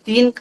3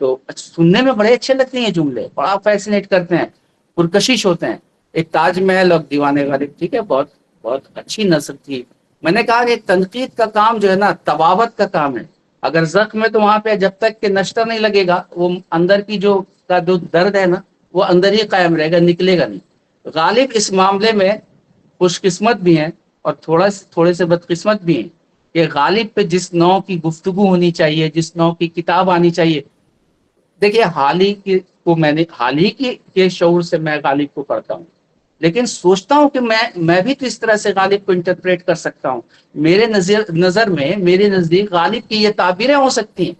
تو سننے میں بڑے اچھے لگتے ہیں یہ جملے, بڑا فیسنیٹ کرتے ہیں, پرکشش ہوتے ہیں. ایک تاج محل اور دیوان غالب, ٹھیک ہے, بہت بہت اچھی نثر تھی. میں نے کہا کہ تنقید کا کام جو ہے نا طباوت کا کام ہے. اگر زخم ہے تو وہاں پہ جب تک کہ نشتر نہیں لگے گا وہ اندر کی جو درد ہے نا وہ اندر ہی قائم رہے گا, نکلے گا نہیں. غالب اس معاملے میں خوش قسمت بھی ہیں اور تھوڑے سے بدقسمت بھی ہیں کہ غالب پہ جس نوع کی گفتگو ہونی چاہیے, جس نوع کی کتاب آنی چاہیے, دیکھیے حال ہی کے شعور سے میں غالب کو پڑھتا ہوں, لیکن سوچتا ہوں کہ میں بھی تو اس طرح سے غالب کو انٹرپریٹ کر سکتا ہوں. میرے نظر میں, میرے نزدیک غالب کی یہ تعبیریں ہو سکتی ہیں.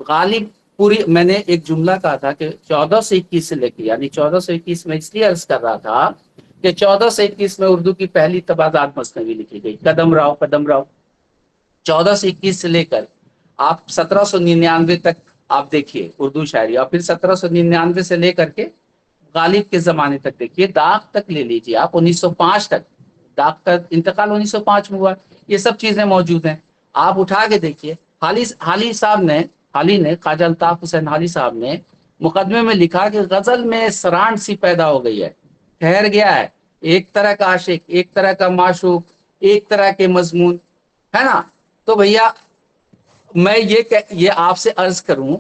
غالب پوری, میں نے ایک جملہ کہا تھا کہ 1421 سے لے کے, یعنی 1421 میں اس لیے عرض کر رہا تھا کہ 1421 میں اردو کی پہلی تبادات مثنوی لکھی گئی, قدم راؤ 1421 سے لے کر آپ 1799 تک آپ دیکھیے اردو شاعری, اور پھر 1799 سے لے کر کے غالب کے زمانے تک دیکھیے, داغ تک لے لیجیے آپ 1905 تک, داغ کا انتقال 1905 میں ہوا. یہ سب چیزیں موجود ہیں, آپ اٹھا کے دیکھیے. حالی نے خواجہ الطاف حسین حالی صاحب نے مقدمے میں لکھا کہ غزل میں سرانٹ سی پیدا ہو گئی ہے, ٹھہر گیا ہے ایک طرح کا عاشق, ایک طرح کا معشوق, ایک طرح کے مضمون, ہے نا. تو بھیا میں یہ آپ سے عرض کروں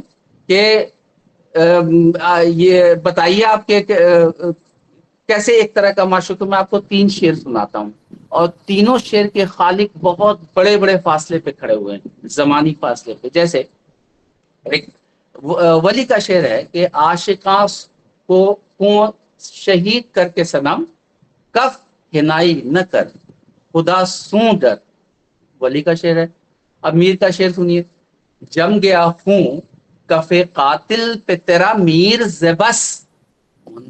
کہ یہ بتائیے آپ کے کیسے ایک طرح کا معشوق. میں آپ کو 3 شعر سناتا ہوں, اور تینوں شعر کے خالق بہت بڑے بڑے فاصلے پہ کھڑے ہوئے ہیں, زمانی فاصلے پہ. جیسے ایک ولی کا شعر ہے کہ عاشقاں کو شہید کر کے صنم, کف ہنائی نہ کر خدا سوں ڈر. ولی کا شعر ہے. اب میر کا شعر سنیے, جم گیا ہوں کفے قاتل پہ تیرا میر زبس,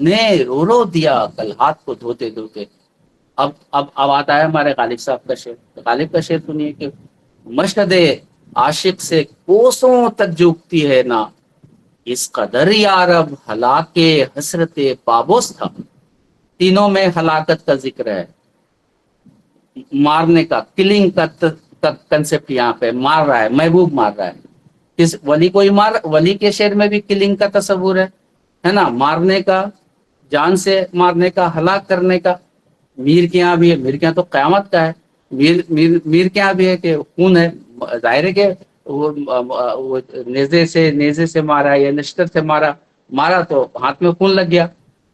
نے رو دیا کل ہاتھ کو دھوتے دھوتے. اب آتا ہے ہمارے غالب صاحب کا شعر. غالب کا شعر سنیے کہ مشہد عاشق سے کوسوں تک جھکتی ہے نا, اس قدر یارب ہلاک حسرت پابوس تھا. تینوں میں ہلاکت کا ذکر ہے, مارنے کا, کلنگ کا کنسپٹ یہاں پہ مار رہا ہے, محبوب مار رہا ہے. کس ولی کو ہی ولی کے شعر میں بھی کلنگ کا تصور ہے نا, مارنے کا, جان سے مارنے کا, ہلاک کرنے کا. میر کے یہاں بھی ہے, میر کے یہاں تو قیامت کا ہے. میر کے یہاں بھی ہے کہ خون ہے, ظاہر ہے کہ وہ نیزے سے مارا یا نشتر سے مارا تو ہاتھ میں خون لگ گیا.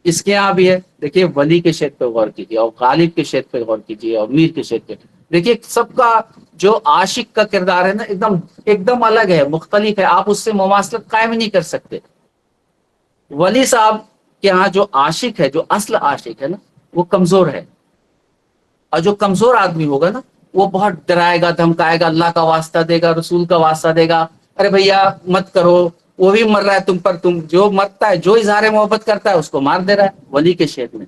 اس کے یہاں بھی ہے. دیکھیے ولی کے شعر پہ غور کیجیے, اور غالب کے شعر پہ غور کیجیے, اور میر کے شعر پہ دیکھیے. سب کا جو عاشق کا کردار ہے نا ایک دم الگ ہے, مختلف ہے. آپ اس سے مماثلت قائم نہیں کر سکتے. ولی صاحب کے یہاں جو عاشق ہے, جو اصل عاشق ہے نا, وہ کمزور ہے. اور جو کمزور آدمی ہوگا نا وہ بہت ڈرائے گا, دھمکائے گا, اللہ کا واسطہ دے گا, رسول کا واسطہ دے گا, ارے بھیا مت کرو, وہ بھی مر رہا ہے تم پر, تم جو مرتا ہے, جو اظہار محبت کرتا ہے اس کو مار دے رہا ہے. ولی کے شعر میں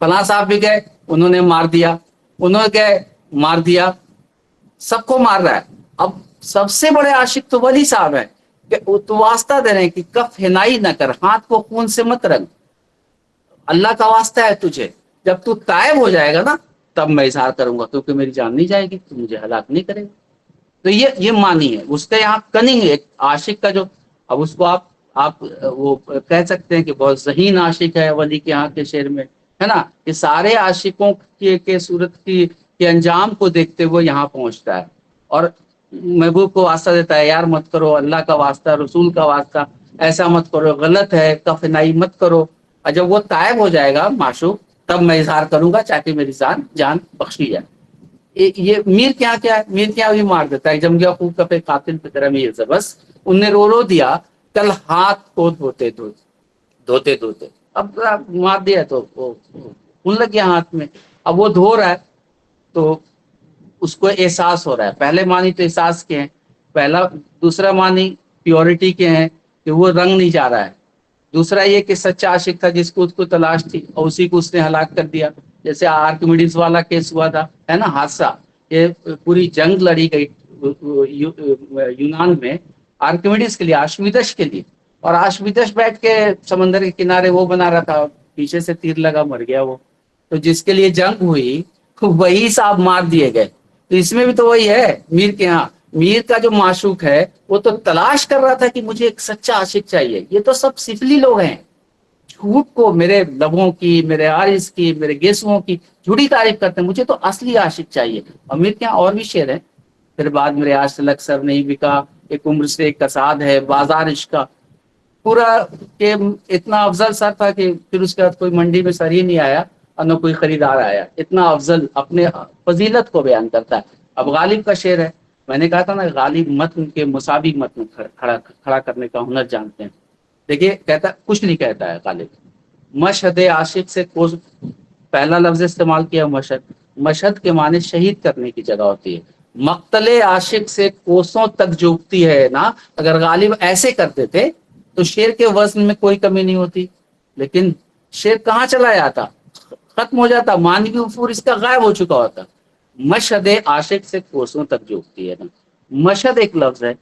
فلاں صاحب بھی گئے, انہوں نے مار دیا, انہوں نے گئے مار دیا, سب کو مار رہا ہے. اب سب سے بڑے عاشق تو ولی صاحب ہیں کہ تو واسطہ دے رہے ہیں کہ کف ہنائی نہ کر, ہاتھ کو خون سے مت رنگ, اللہ کا واسطہ ہے تجھے, جب تو تائب ہو جائے گا نا تب میں اظہار کروں گا, کیونکہ میری جان نہیں جائے گی, تو مجھے ہلاک نہیں کرے گا. تو یہ معنی ہے اس کا یہاں کننگ ہے عاشق کا. جو اب اس کو آپ وہ کہہ سکتے ہیں کہ بہت ذہین عاشق ہے ولی کے یہاں کے شعر میں, ہے نا, کہ سارے عاشقوں کے صورت کے انجام کو دیکھتے ہوئے یہاں پہنچتا ہے, اور محبوب کو واسطہ دیتا ہے, یار مت کرو, اللہ کا واسطہ, رسول کا واسطہ, ایسا مت کرو, غلط ہے, کفنائی مت کرو. اور جب وہ طائب ہو جائے گا معشوق تب میں اظہار کروں گا, چاہے میری جان بخشی جائے. یہ میر کیا ہے, میر کیا بھی مار دیتا ہے, جم گیا خوب کپے قاتل پہ تیرا میر سے, بس ان نے رو دیا کل ہاتھ کو دھوتے دھوتے. اب مار دیا تو خون لگ گیا ہاتھ میں, اب وہ دھو رہا ہے تو اس کو احساس ہو رہا ہے. پہلے معنی تو احساس کے ہیں, دوسرا معنی پیورٹی کے ہیں کہ وہ رنگ نہیں جا رہا ہے. دوسرا یہ کہ سچا عاشق تھا جس کو اس کو تلاش تھی, اور اسی کو اس نے ہلاک کر دیا. جیسے آرکمیڈس والا کیس ہوا تھا, ہے نا, حادثہ. یہ پوری جنگ لڑی گئی یونان میں آرکمیڈس کے لیے, آشمیدش کے لیے, اور آشمیدش بیٹھ کے سمندر کے کنارے وہ بنا رہا تھا, پیچھے سے تیر لگا, مر گیا وہ. تو جس کے لیے جنگ ہوئی وہی صاحب مار دیے گئے. تو اس میں بھی تو وہی ہے میر کے یہاں میر کا جو معشوق ہے وہ تو تلاش کر رہا تھا کہ مجھے ایک سچا عاشق چاہیے. یہ تو سب سفلی لوگ ہیں, جھوٹ کو میرے لبوں کی, میرے عارض کی, میرے گیسوؤں کی جھوٹی تعریف کرتے ہیں. مجھے تو اصلی عاشق چاہیے. امیر کے یہاں اور بھی شعر ہیں. پھر بعد میرے آج تلک سر نہیں بکا, ایک عمر سے ایک کساد ہے, بازار عشق کا, پورا کہ اتنا افضل سر تھا کہ پھر اس کے بعد کوئی منڈی میں سر ہی نہیں آیا اور نہ کوئی خریدار آیا. اتنا افضل اپنے فضیلت کو بیان کرتا ہے. اب غالب کا شعر ہے, میں نے کہا تھا نا غالب متن کے مساوی متن کھڑا کرنے کا ہنر جانتے ہیں. دیکھیے کہتا, کچھ نہیں کہتا ہے غالب. مشہد عاشق سے پہلا لفظ استعمال کیا مشہد. مشہد کے معنی شہید کرنے کی جگہ ہوتی ہے. مقتل عاشق سے کوسوں تک جھکتی ہے نا. اگر غالب ایسے کرتے تھے تو شعر کے وزن میں کوئی کمی نہیں ہوتی, لیکن شعر کہاں چلا جاتا, ختم ہو جاتا, معنوی وفور اس کا غائب ہو چکا ہوتا. مشہد عاشق سے کوسوں تک جھکتی ہے نا. مشہد ایک لفظ ہے.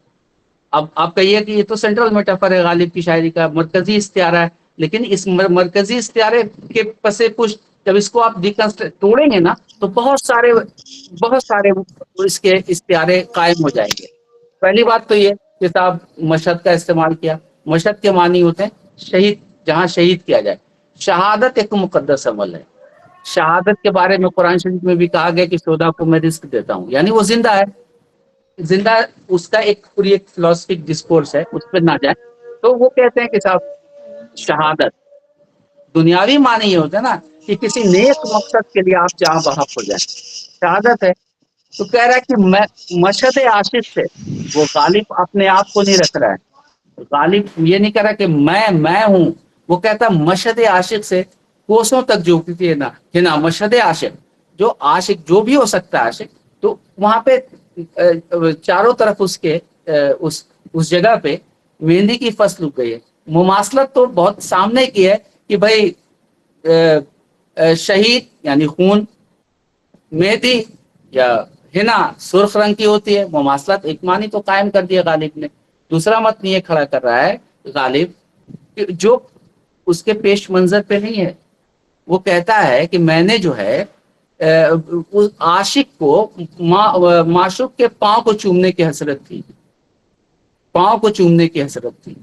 اب آپ کہیے کہ یہ تو سینٹرل میٹافر ہے غالب کی شاعری کا, مرکزی استعارہ ہے, لیکن اس مرکزی استعارے کے پسے پشت جب اس کو آپ توڑیں گے نا تو بہت سارے اس کے استعارے قائم ہو جائیں گے. پہلی بات تو یہ کہ صاحب مشہد کا استعمال کیا. مشہد کے معنی ہوتے ہیں شہید, جہاں شہید کیا جائے. شہادت ایک مقدس عمل ہے. شہادت کے بارے میں قرآن شریف میں بھی کہا گیا کہ شہدا کو میں رزق دیتا ہوں, یعنی وہ زندہ ہے. زندہ اس کا ایک پوری ایک فلسفک ڈسکورس ہے, اس پہ نہ جائیں. تو وہ کہتے ہیں کہ صاحب شہادت دنیاوی معنی یہ ہوتا ہے نا کہ کسی نیک مقصد کے لیے آپ جہاں بحق ہو جائیں, شہادت ہے. تو کہہ رہا ہے کہ میں مشہد عاشق سے, وہ غالب اپنے آپ کو نہیں رکھ رہا ہے. غالب یہ نہیں کہہ رہا کہ میں ہوں, وہ کہتا مشہد عاشق سے کوسوں تک جو ہے نا مشہد عاشق, جو عاشق جو بھی ہو سکتا ہے عاشق. تو وہاں پہ چاروں طرف اس کے اس جگہ پہ مہندی کی فصل اگ گئی ہے. مماثلت تو بہت سامنے کی ہے کہ بھائی شہید یعنی خون, مہندی یا ہنا سرخ رنگ کی ہوتی ہے. مماثلت ایک معنی تو قائم کر دیا غالب نے. دوسرا مت یہ کھڑا کر رہا ہے غالب کہ جو اس کے پیش منظر پہ نہیں ہے. وہ کہتا ہے کہ میں نے جو ہے عاشق کو معشوق کے پاؤں کو چومنے کی حسرت تھی, پاؤں کو چومنے کی حسرت تھی.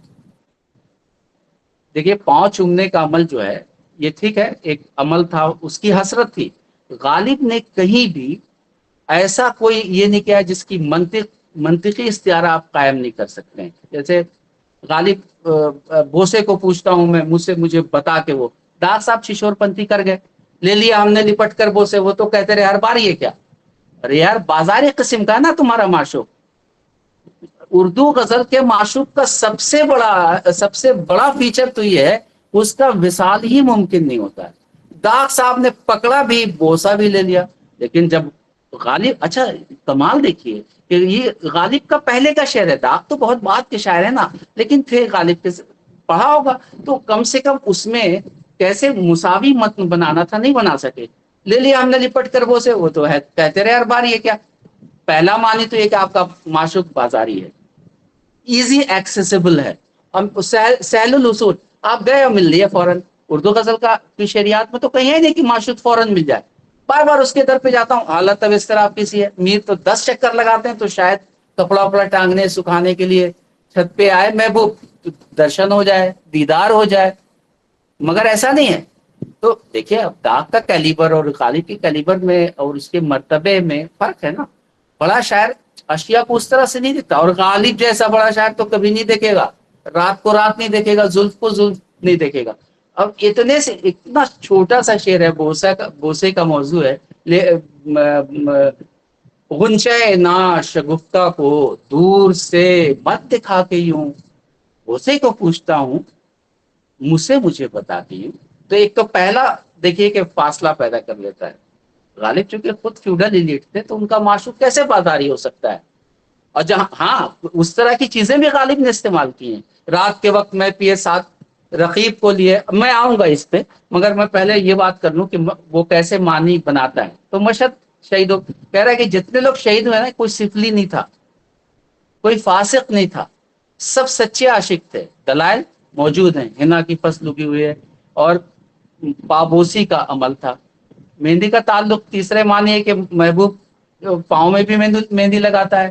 دیکھیے پاؤں چومنے کا عمل جو ہے یہ ٹھیک ہے, ایک عمل تھا, اس کی حسرت تھی. غالب نے کہیں بھی ایسا کوئی یہ نہیں کیا جس کی منطقی استعارہ آپ قائم نہیں کر سکتے ہیں. جیسے غالب بوسے کو پوچھتا ہوں میں, مجھے بتا کے وہ ڈاک صاحب ششور پنتی کر گئے, لے لیا ہم نے لپٹ کر بوسے. وہ تو کہتے رہے ہر بار یہ کیا, ارے یار بازاری قسم کا نا تمہارا معشوق. اردو غزل کے معشوق کا سب سے بڑا فیچر تو یہ ہے اس کا وصال ہی ممکن نہیں ہوتا ہے. ڈاک صاحب نے پکڑا بھی, بوسا بھی لے لیا, لیکن جب غالب, اچھا کمال دیکھیے کہ یہ غالب کا پہلے کا شعر ہے. ڈاک تو بہت بعد کے شاعر ہے نا, لیکن پھر غالب کے پڑھا ہوگا تو کم سے کم اس میں کیسے مساوی متن بنانا تھا, نہیں بنا سکے. لے لیا ہم نے لپٹ کر بوسے, وہ تو ہے کہتے رہے ہر بار یہ کیا. پہلا معنی تو یہ کہ آپ کا معشوق بازاری ہے, ایزی ایکسیسیبل ہے, سہل الوصول, آپ گئے اور مل لیے فوراً. اردو غزل کا شعریات میں تو کہیں ہے نہیں کہ معشوق فوراً مل جائے. بار بار اس کے در پہ جاتا ہوں, حالت اب اس طرح کسی ہے. میر تو 10 چکر لگاتے ہیں تو شاید کپڑا وپڑا ٹانگنے سکھانے کے لیے چھت پہ آئے محبوب, تو درشن ہو جائے, دیدار ہو جائے, مگر ایسا نہیں ہے. تو دیکھیے اب ڈاک کا کیلیبر اور غالب کے کیلیبر میں اور اس کے مرتبے میں فرق ہے نا. بڑا شاعر اشیاء کو اس طرح سے نہیں دیکھتا, اور غالب جیسا بڑا شاعر تو کبھی نہیں دیکھے گا, رات کو رات نہیں دیکھے گا, زلف کو زلف نہیں دیکھے گا. اب اتنے سے اتنا چھوٹا سا شعر ہے, بوسے کا موضوع ہے. غنچہ نا شگفتہ کو دور سے مت دکھا کے یوں, بوسے کو پوچھتا ہوں مجھے بتاتی ہوں. تو ایک تو پہلا دیکھیے کہ فاصلہ پیدا کر لیتا ہے. غالب چونکہ خود فیوڈل ایلیٹ تھے تو ان کا معشوق کیسے بازاری ہو سکتا ہے. اور جہاں ہاں اس طرح کی چیزیں بھی غالب نے استعمال کی ہیں. رات کے وقت میں پیے ساتھ رقیب کو لیے, میں آؤں گا اس پہ, مگر میں پہلے یہ بات کر لوں کہ وہ کیسے معنی بناتا ہے. تو مشہد شہیدوں کہہ رہا ہے کہ جتنے لوگ شہید ہوئے نا, کوئی سفلی نہیں تھا, کوئی فاسق نہیں تھا, سب سچے عاشق تھے. دلائل موجود ہیں, ہنا کی فصل اگی ہوئی ہے اور پابوسی کا عمل تھا. مہندی کا تعلق تیسرے معنی ہے کہ محبوب پاؤں میں بھی مہندی لگاتا ہے.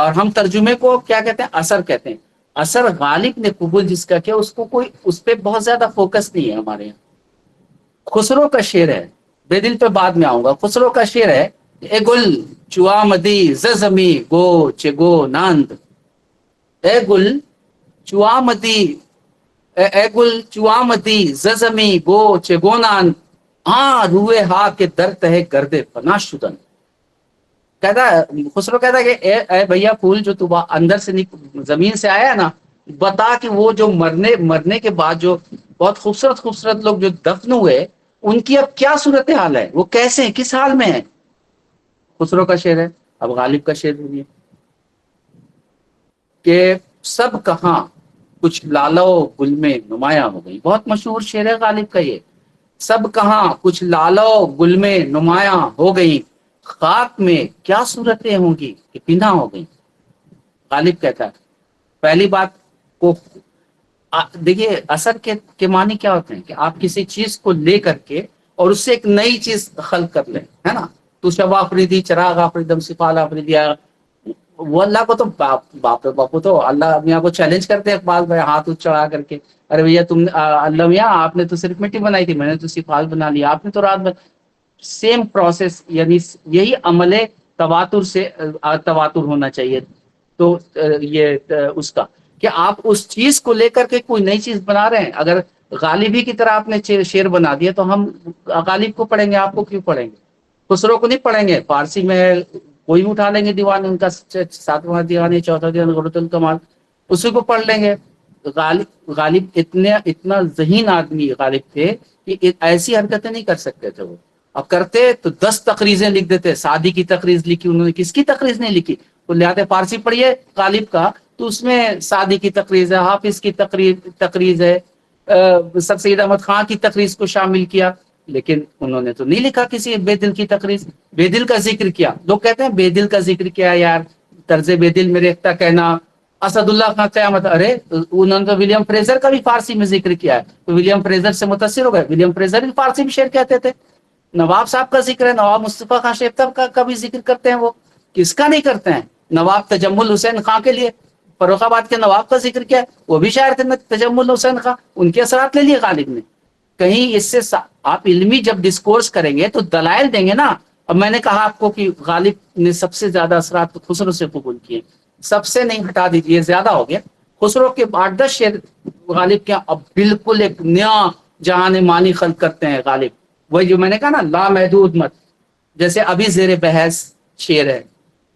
اور ہم ترجمے کو کیا کہتے ہیں؟ اثر کہتے ہیں. اثر غالب نے قبول جس کا کیا اس کو کوئی اس پہ بہت زیادہ فوکس نہیں ہے ہمارے یہاں. خسرو کا شعر ہے، بے دل پہ بعد میں آؤں گا. خسرو کا شعر ہے اے گل چوا مدی ززمی گو چگو ناند، اے گل چوا مدی اے گل چوا مدی ززمی گو چگو ناند، ہاں روئے ہا کے درد ہے گردے پناہ شدن. کہتا ہے خسرو کہتا ہے کہ اے بھیا پھول جو تو اندر سے زمین سے آیا ہے نا، بتا کہ وہ جو مرنے کے بعد جو بہت خوبصورت لوگ جو دفن ہوئے ان کی اب کیا صورتحال ہے، وہ کیسے ہیں، کس حال میں ہیں. خسرو کا شعر ہے. اب غالب کا شعر سنیے کہ سب کہاں کچھ لالو گل میں نمایاں ہو گئی. بہت مشہور شعر ہے غالب کا یہ. سب کہاں کچھ لالو گل میں نمایاں ہو گئی، خاک میں کیا صورتیں ہوں گی کہ پنہا ہو گئی. غالب کہتا ہے پہلی بات کو دیکھیے اثر کے معنی کیا ہوتے ہیں کہ آپ کسی چیز کو لے کر کے اور اس سے ایک نئی چیز خلق کر لیں، ہے نا. تو شب آفریدی چراغ آفریدم سفال آفریدیا، وہ اللہ کو تو باپو تو اللہ میاں کو چیلنج کرتے ہیں اقبال بھائی ہاتھ چڑھا کر کے، ارے بھیا تم اللہ میاں آپ نے تو صرف مٹی بنائی تھی، میں نے تو سفال بنا لیا، آپ نے تو رات میں. سیم پروسیس، یعنی یہی عمل تواتر سے تواتر ہونا چاہیے. تو یہ اس کا کہ آپ اس چیز کو لے کر کے کوئی نئی چیز بنا رہے ہیں. اگر غالبی کی طرح آپ نے شعر بنا دیا تو ہم غالب کو پڑھیں گے، آپ کو کیوں پڑھیں گے؟ خسرو کو نہیں پڑھیں گے. فارسی میں کوئی بھی اٹھا لیں گے دیوان، ان کا 7واں دیوان یا 4واں دیوان غرۃ الکمال، اسی کو پڑھ لیں گے. غالب اتنا ذہین آدمی غالب تھے کہ ایسی حرکتیں نہیں کر سکتے تھے. وہ اب کرتے تو 10 تقریزیں لکھ دیتے. سعدی کی تقریز لکھی انہوں نے، کس کی تقریز نہیں لکھی؟ تو لہٰذا فارسی پڑھیے غالب کا تو اس میں سعدی کی تقریز ہے، حافظ کی تقریز ہے، سر سید احمد خان کی تقریز کو شامل کیا. لیکن انہوں نے تو نہیں لکھا کسی بے دل کی تقریز. بے دل کا ذکر کیا، لوگ کہتے ہیں بے دل کا ذکر کیا یار، طرز بے دل میں ریختہ کہنا. اسد اللہ خان قیامت، ارے انہوں نے تو ولیم فریزر کا بھی فارسی میں ذکر کیا ہے، تو ولیم فریزر سے متاثر ہو گئے. ولیم فریزر بھی فارسی میں شعر کہتے تھے. نواب صاحب کا ذکر ہے، نواب مصطفیٰ خان شیفتر کا بھی ذکر کرتے ہیں. وہ کس کا نہیں کرتے ہیں؟ نواب تجمل حسین خان کے لیے فروخ آباد کے نواب کا ذکر کیا ہے، وہ بھی شاعر تھے تجمل حسین خان، ان کے اثرات لے لیے غالب نے. کہیں اس سے آپ علمی جب ڈسکورس کریں گے تو دلائل دیں گے نا. اب میں نے کہا آپ کو کہ غالب نے سب سے زیادہ اثرات خسرو سے قبول کیے، سب سے نہیں ہٹا دیجیے، زیادہ ہو گیا. خسرو کے 8-10 شعر غالب کے اب بالکل ایک نیا جہان معنی خلق کرتے ہیں غالب. وہی جو میں نے کہا نا لامحدود مت، جیسے ابھی زیر بحث شعر ہے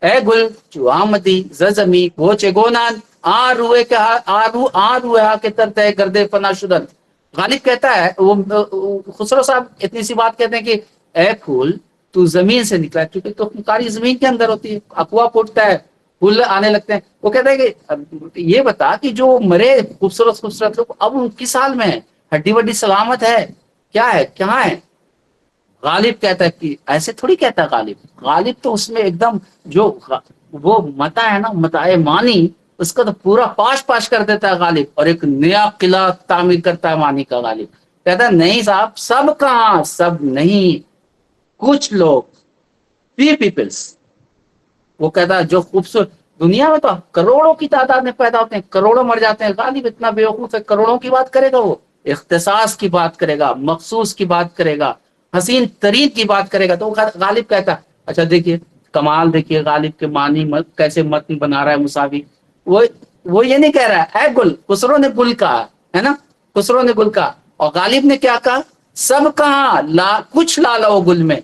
اے گل چوامدی ززمی گوچے گونان آ روئے کے ترتے گردے فنا شدن. غالب کہتا ہے وہ خسرو صاحب اتنی سی بات کہتے ہیں کہ اے پھول تو زمین سے نکلا، کیونکہ تو کاری زمین کے اندر ہوتی ہے، اقوا پھوٹتا ہے، پھول آنے لگتے ہیں. وہ کہتا ہے کہ یہ بتا کہ جو مرے خوبصورت لوگ اب ان کس حال میں ہے، ہڈی وڈی سلامت ہے، کیا ہے، کہاں ہے؟ غالب کہتا ہے کہ ایسے تھوڑی کہتا ہے غالب تو اس میں ایک دم جو وہ متا ہے نا، متائے معنی، اس کا تو پورا پاش کر دیتا ہے غالب، اور ایک نیا قلعہ تعمیر کرتا ہے معنی کا. غالب کہتا ہے نہیں صاحب، سب کہاں، سب نہیں، کچھ لوگ، فی پیپلز. وہ کہتا ہے جو خوبصورت دنیا میں تو کروڑوں کی تعداد میں پیدا ہوتے ہیں، کروڑوں مر جاتے ہیں. غالب اتنا بیوقوف ہے، کروڑوں کی بات کرے گا، وہ اختصاص کی بات کرے گا، مخصوص کی بات کرے گا، حسین ترین کی بات کرے گا. تو غالب کہتا ہے اچھا دیکھیے کمال، دیکھیے غالب کے معنی کیسے متن بنا رہا ہے مساوی. وہ یہ نہیں کہہ رہا ہے اے گل، خسرو نے گل کہا ہے نا، خسرو نے گل کہا، اور غالب نے کیا کہا؟ سب کہاں کچھ لالا و گل میں،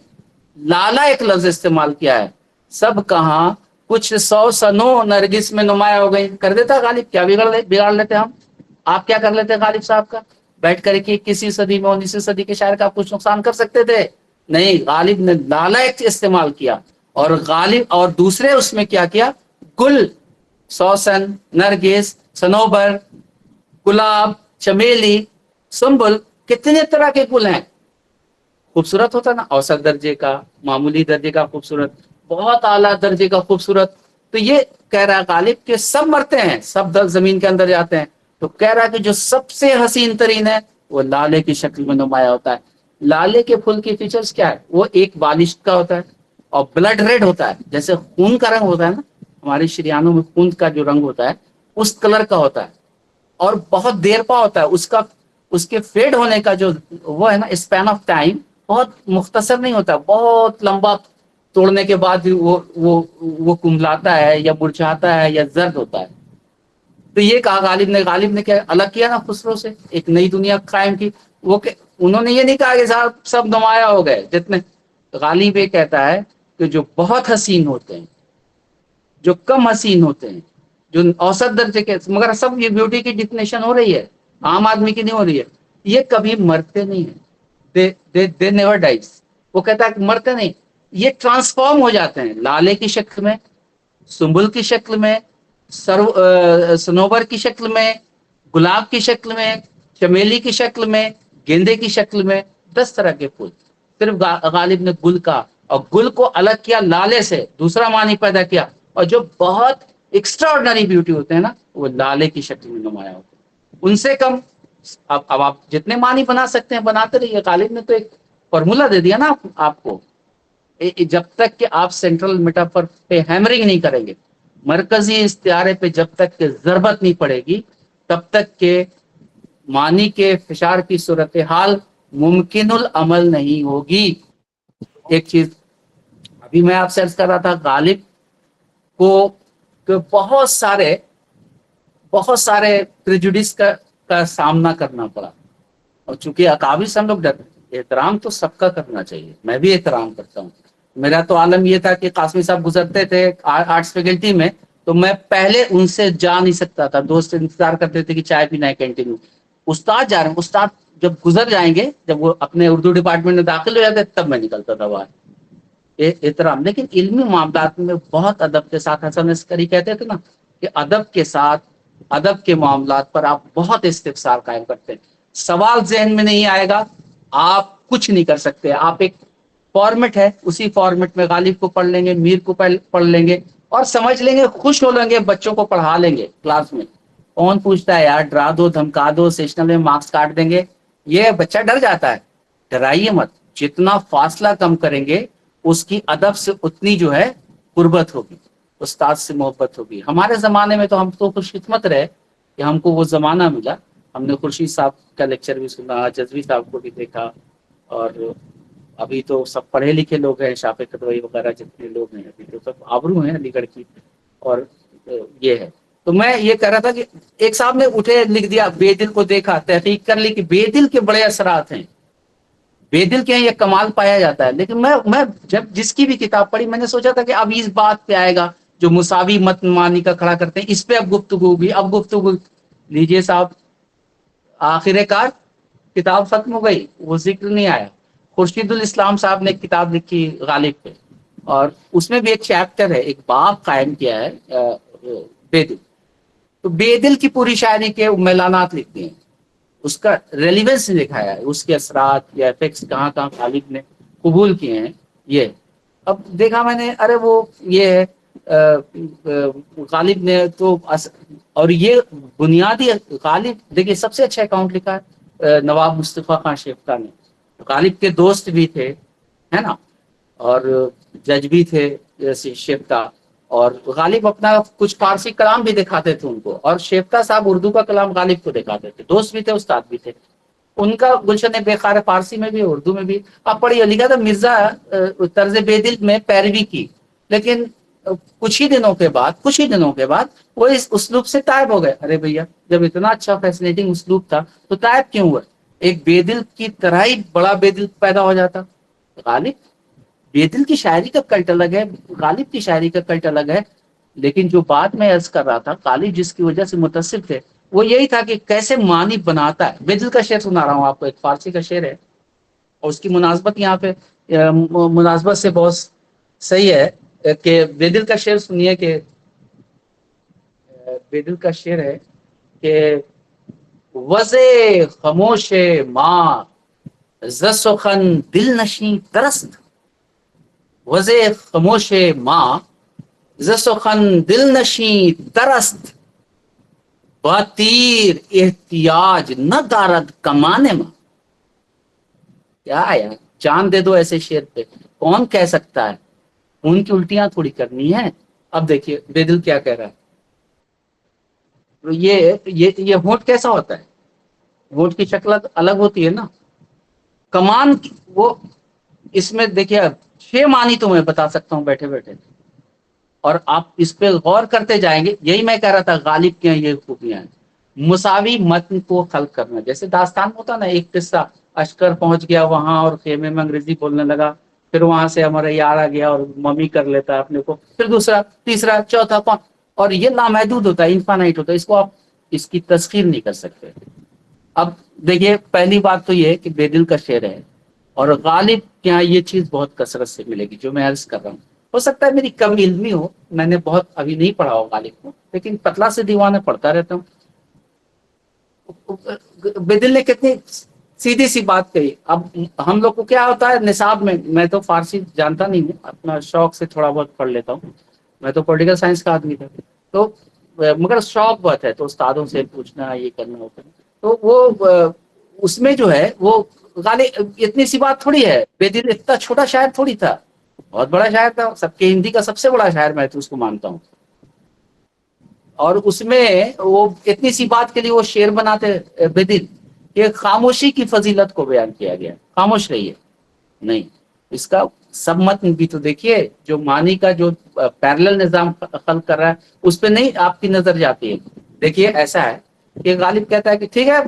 لالا ایک لفظ استعمال کیا ہے. سب کہاں کچھ 100 سنو نرگس میں نمایاں ہو گئی. کر دیتا غالب، کیا بگاڑ لیتے ہم، آپ کیا کر لیتے غالب صاحب کا بیٹھ کر کے 21 صدی میں 19 صدی کے شاعر کا آپ کچھ نقصان کر سکتے تھے؟ نہیں، غالب نے لالا ایک استعمال کیا، اور غالب اور دوسرے اس میں کیا گل، سوسن، نرگس، سنوبر، گلاب، چمیلی، سنبل، کتنے طرح کے گل ہیں. خوبصورت ہوتا نا، اوسط درجے کا، معمولی درجے کا خوبصورت، بہت اعلیٰ درجے کا خوبصورت. تو یہ کہہ رہا ہے غالب کہ سب مرتے ہیں، سب زمین کے اندر جاتے ہیں. تو کہہ رہا ہے کہ جو سب سے حسین ترین ہے وہ لالے کی شکل میں نمایاں ہوتا ہے. لالے کے پھول کی فیچرز کیا ہے؟ وہ ایک بالش کا ہوتا ہے اور بلڈ ریڈ ہوتا ہے، جیسے خون کا رنگ ہوتا ہے نا، ہمارے شریانوں میں خون کا جو رنگ ہوتا ہے اس کلر کا ہوتا ہے اور بہت دیر پا ہوتا ہے اس کے فیڈ ہونے کا جو وہ ہے نا اسپین آف ٹائم بہت مختصر نہیں ہوتا, بہت لمبا توڑنے کے بعد وہ کملاتا ہے یا مرجھاتا ہے یا زرد ہوتا ہے. تو یہ کہا غالب نے کیا الگ کیا نا خسرو سے, ایک نئی دنیا قائم کی. وہ انہوں نے یہ نہیں کہا کہ صاحب سب نمایاں ہو گئے جتنے. غالب یہ کہتا ہے کہ جو بہت حسین ہوتے ہیں, جو کم حسین ہوتے ہیں, جو اوسط درجے کے, مگر سب یہ بیوٹی کی ڈیفینیشن ہو رہی ہے, عام آدمی کی نہیں ہو رہی ہے, یہ کبھی مرتے نہیں ہیں. they never dies. وہ کہتا ہے کہ مرتے نہیں, یہ ٹرانسفارم ہو جاتے ہیں لالے کی شکل میں, سنبل کی شکل میں, سنوبر کی شکل میں, گلاب کی شکل میں, چمیلی کی شکل میں, گیندے کی شکل میں, 10 طرح کے پھول. صرف غالب نے گل کا اور گل کو الگ کیا لالے سے, دوسرا معنی پیدا کیا, اور جو بہت ایکسٹرا آرڈنری بیوٹی ہوتے ہیں نا وہ لالے کی شکل میں نمایاں ہوتے ہیں, ان سے کم. اب آپ جتنے معنی بنا سکتے ہیں بناتے رہیے. غالب نے تو ایک فارمولا دے دیا نا آپ کو, جب تک کہ آپ سینٹرل میٹافر پہ ہیمرنگ نہیں کریں گے, مرکزی استعارے پہ جب تک کہ ضربت نہیں پڑے گی, تب تک کہ معنی کے فشار کی صورتحال ممکن العمل نہیں ہوگی. ایک چیز ابھی میں آپ سے عرض کر رہا تھا, غالب کو بہت سارے پریجوڈس کا سامنا کرنا پڑا, اور چونکہ اکابر سے ہم لوگ ڈرتے, احترام تو سب کا کرنا چاہیے, میں بھی احترام کرتا ہوں. میرا تو عالم یہ تھا کہ قاسمی صاحب گزرتے تھے آرٹس فیکلٹی میں, تو میں پہلے ان سے جا نہیں سکتا تھا. دوست انتظار کرتے تھے کہ چائے پینا ہے کینٹین میں, استاد جا رہے ہیں, استاد جب گزر جائیں گے, جب وہ اپنے اردو ڈپارٹمنٹ میں داخل ہو جاتے تب میں نکلتا تھا باہر. احترام. لیکن علمی معاملات میں بہت ادب کے ساتھ, حسن عسکری کہتے تھے نا کہ ادب کے ساتھ, ادب کے معاملات پر آپ بہت استفسار قائم کرتے ہیں. سوال ذہن میں نہیں آئے گا, آپ کچھ نہیں کر سکتے. آپ ایک فارمیٹ ہے, اسی فارمیٹ میں غالب کو پڑھ لیں گے, میر کو پڑھ لیں گے اور سمجھ لیں گے, خوش ہو لیں گے, بچوں کو پڑھا لیں گے کلاس میں. کون پوچھتا ہے یار, ڈرا دو, دھمکا دو, سیشنل میں مارکس کاٹ دیں گے. یہ بچہ ڈر جاتا ہے, ڈرائیے مت. جتنا فاصلہ کم کریں گے اس کی ادب سے اتنی جو ہے قربت ہوگی, استاد سے محبت ہوگی. ہمارے زمانے میں تو ہم تو خوش قسمت رہے کہ ہم کو وہ زمانہ ملا. ہم نے خورشید صاحب کا لیکچر بھی سنا, جزوی صاحب کو بھی دیکھا, اور ابھی تو سب پڑھے لکھے لوگ ہیں, شافع قدوئی وغیرہ جتنے لوگ ہیں ابھی تو سب آبرو ہیں علی گڑھ کی. اور یہ ہے, تو میں یہ کہہ رہا تھا کہ ایک صاحب نے اٹھے لکھ دیا, بے دل کو دیکھا, تحقیق کر لی کہ بے دل کے بڑے اثرات ہیں, بے دل کے ہیں یہ کمال پایا جاتا ہے. لیکن میں جب جس کی بھی کتاب پڑھی, میں نے سوچا تھا کہ اب اس بات پہ آئے گا جو مساوی متن معنی کا کھڑا کرتے ہیں, اس پہ اب گفتگو ہوگی. اب گفتگو لیجیے صاحب, آخر کار کتاب ختم ہو گئی, وہ ذکر نہیں آیا. خورشید الاسلام صاحب نے ایک کتاب لکھی غالب پہ, اور اس میں بھی ایک چیپٹر ہے, ایک باب قائم کیا ہے بے دل. تو بے دل کی پوری شاعری کے میلانات لکھتے ہیں, اس کا ریلیونس دکھایا ہے, اس کے اثرات یا افیکٹس کہاں کہاں غالب نے قبول کیے ہیں. یہ اب دیکھا میں نے, ارے وہ یہ ہے غالب نے تو, اور یہ بنیادی غالب دیکھیے سب سے اچھا اکاؤنٹ لکھا ہے نواب مصطفیٰ خان شیفتہ نے. غالب کے دوست بھی تھے, ہے نا, اور جج بھی تھے جیسے شیفتہ, اور غالب اپنا کچھ فارسی کلام بھی دکھاتے تھے ان کو, اور شیفتہ صاحب اردو کا کلام غالب کو دکھاتے تھے. دوست بھی تھے, استاد بھی تھے. ان کا گلشن بے خار فارسی میں بھی اردو میں بھی آپ پڑھیے. لکھا تھا مرزا طرز بے دل میں پیروی کی, لیکن کچھ ہی دنوں کے بعد وہ اس اسلوب سے تائب ہو گئے. ارے بھیا, جب اتنا اچھا فیسنیٹنگ اسلوب تھا تو تائب کیوں ہوا؟ ایک بے دل کی طرح ہی بڑا بے دل پیدا ہو جاتا. غالب بے دل کی شاعری کا کلٹ الگ ہے, غالب کی شاعری کا کلٹ الگ ہے. لیکن جو بات میں عرض کر رہا تھا, غالب جس کی وجہ سے متصف تھے وہ یہی تھا کہ کیسے معنی بناتا ہے. بے دل کا شعر سنا رہا ہوں آپ کو, ایک فارسی کا شعر ہے, اور اس کی مناسبت یہاں پہ مناسبت سے بہت صحیح ہے کہ بے دل کا شعر سنیے. کہ بے دل کا شعر ہے کہ وضع خاموش ماں ز سخن دل نشیں ترست, وضع خاموش ماں ز سخن دل نشیں ترست, با تیر احتیاج نہ دارد کمانے ماں. کیا یار, جان دے دو ایسے شعر پہ, کون کہہ سکتا ہے؟ ان کی الٹیاں تھوڑی کرنی ہے, اب دیکھیے بیدل کیا کہہ رہا ہے. یہ ہونٹ کیسا ہوتا ہے؟ ہونٹ کی شکل الگ ہوتی ہے نا. کمان وہ اس میں دیکھیے 6 معنی تو میں بتا سکتا ہوں بیٹھے بیٹھے، اور آپ اس پہ غور کرتے جائیں گے. یہی میں کہہ رہا تھا غالب کے یہ خوبیاں ہیں. مساوی متن کو خلق کرنا، جیسے داستان ہوتا نا، ایک قصہ اشکر پہنچ گیا وہاں اور خیمے میں انگریزی بولنے لگا، پھر وہاں سے ہمارا یار آ گیا اور ممی کر لیتا ہے اپنے کو، پھر دوسرا تیسرا چوتھا پانچ، اور یہ لامحدود ہوتا ہے، انفانائٹ ہوتا ہے. اس کو آپ اس کی تسخیر نہیں کر سکتے. اب دیکھیے پہلی بات تو یہ ہے کہ بیدل کا شعر ہے، اور غالب کے یہاں یہ چیز بہت کثرت سے ملے گی جو میں عرض کر رہا ہوں. ہو سکتا ہے میری کم علمی ہو، میں نے بہت ابھی نہیں پڑھا ہو غالب کو، لیکن پتلا سے دیوانہ پڑھتا رہتا ہوں. بیدل نے کتنی سیدھی سی بات کہی. اب ہم لوگ کو کیا ہوتا ہے نصاب میں تو فارسی جانتا نہیں ہوں، اپنا شوق سے تھوڑا بہت پڑھ لیتا ہوں. میں تو پولیٹیکل سائنس کا آدمی تھا، تو مگر شوق بہت ہے تو استادوں سے پوچھنا یہ کرنا ہوتا ہے. تو وہ اس میں جو ہے وہ غالب اتنی سی بات تھوڑی ہے. بیدل اتنا چھوٹا شاعر تھوڑی تھا، بہت بڑا شاعر تھا، سب کے ہندی کا سب سے بڑا شاعر میں تو اس کو مانتا ہوں. اور اس میں وہ اتنی سی بات کے لیے وہ شعر بناتے بیدل کہ خاموشی کی فضیلت کو بیان کیا گیا، خاموش رہیے. نہیں، اس کا سب متن بھی تو دیکھیے، جو معنی کا جو پیرلل نظام خلق کر رہا ہے اس پہ نہیں آپ کی نظر جاتی ہے. دیکھیے ایسا ہے کہ غالب کہتا ہے کہ ٹھیک ہے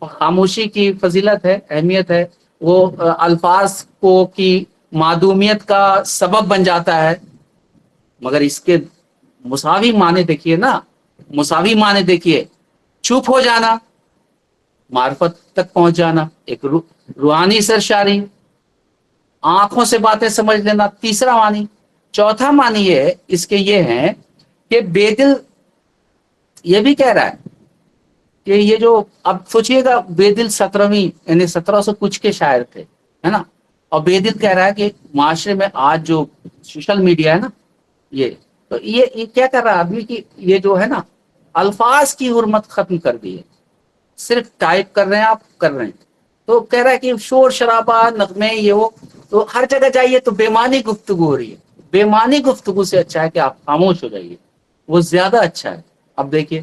خاموشی کی فضیلت ہے، اہمیت ہے، وہ الفاظ کو کی معدومیت کا سبب بن جاتا ہے، مگر اس کے مساوی معنی دیکھیے نا، مساوی معنی دیکھیے. چپ ہو جانا، معرفت تک پہنچ جانا، ایک روحانی سرشاری، آنکھوں سے باتیں سمجھ لینا، تیسرا معنی. چوتھا معنی یہ ہے اس کے یہ ہیں کہ بیدل یہ بھی کہہ رہا ہے کہ یہ جو اب سوچئے گا بیدل 17ویں یعنی 1700 کچھ کے شاعر تھے، ہے نا، اور بیدل کہہ رہا ہے کہ معاشرے میں آج جو سوشل میڈیا ہے نا، یہ تو یہ کیا کر رہا ہے آدمی کی، یہ جو ہے نا الفاظ کی حرمت ختم کر دی ہے. صرف ٹائپ کر رہے ہیں آپ، کر رہے ہیں. تو کہہ رہا ہے کہ شور شرابہ نغمے یہ وہ، تو ہر جگہ جائیے تو بے معنی گفتگو ہو رہی ہے. بے معنی گفتگو سے اچھا ہے کہ آپ خاموش ہو جائیے، وہ زیادہ اچھا ہے. اب دیکھیے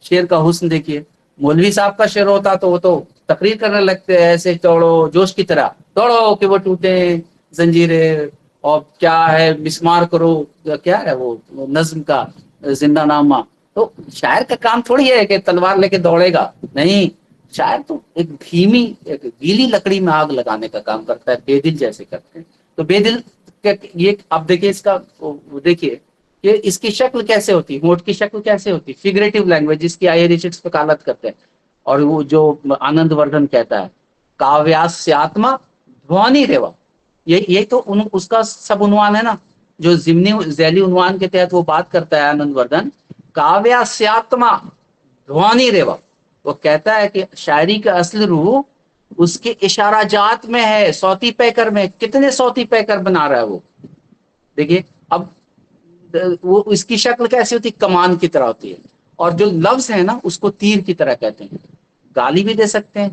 شعر کا حسن دیکھیے. مولوی صاحب کا شعر ہوتا تو وہ تو تقریر کرنے لگتے ہیں ایسے دوڑو جوش کی طرح، دوڑو کہ وہ ٹوٹے زنجیریں، اور کیا ہے مسمار کرو، کیا ہے وہ نظم کا زندہ نامہ. تو شاعر کا کام تھوڑی ہے کہ تلوار لے کے دوڑے گا، نہیں. شاعر تو ایک دھیمی ایک گیلی لکڑی میں آگ لگانے کا کام کرتا ہے، بیدل جیسے کرتے ہیں. تو بیدل یہ اب دیکھیے اس کا دیکھیے کہ اس کی شکل کیسے ہوتی، ہونٹ کی شکل کیسے ہوتی، فگریٹو لینگویج جس کی آئی ریچٹس وکالت کرتے ہیں. اور وہ جو آنند وردھن کہتا ہے کاویاسیاتما دھوانی ریوا، یہ تو اس کا سب عنوان ہے نا، جو ضمنی ذیلی عنوان کے تحت وہ بات کرتا ہے آنند وردھن، کاویاسیاتما دھوانی ریوا. وہ کہتا ہے کہ شاعری کا اصل روح اس کے اشارہ جات میں ہے، صوتی پیکر میں. کتنے صوتی پیکر بنا رہا ہے وہ دیکھیے. اب وہ اس کی شکل کیسی ہوتی، کمان کی طرح ہوتی ہے، اور جو لفظ ہے نا اس کو تیر کی طرح کہتے ہیں. گالی بھی دے سکتے ہیں،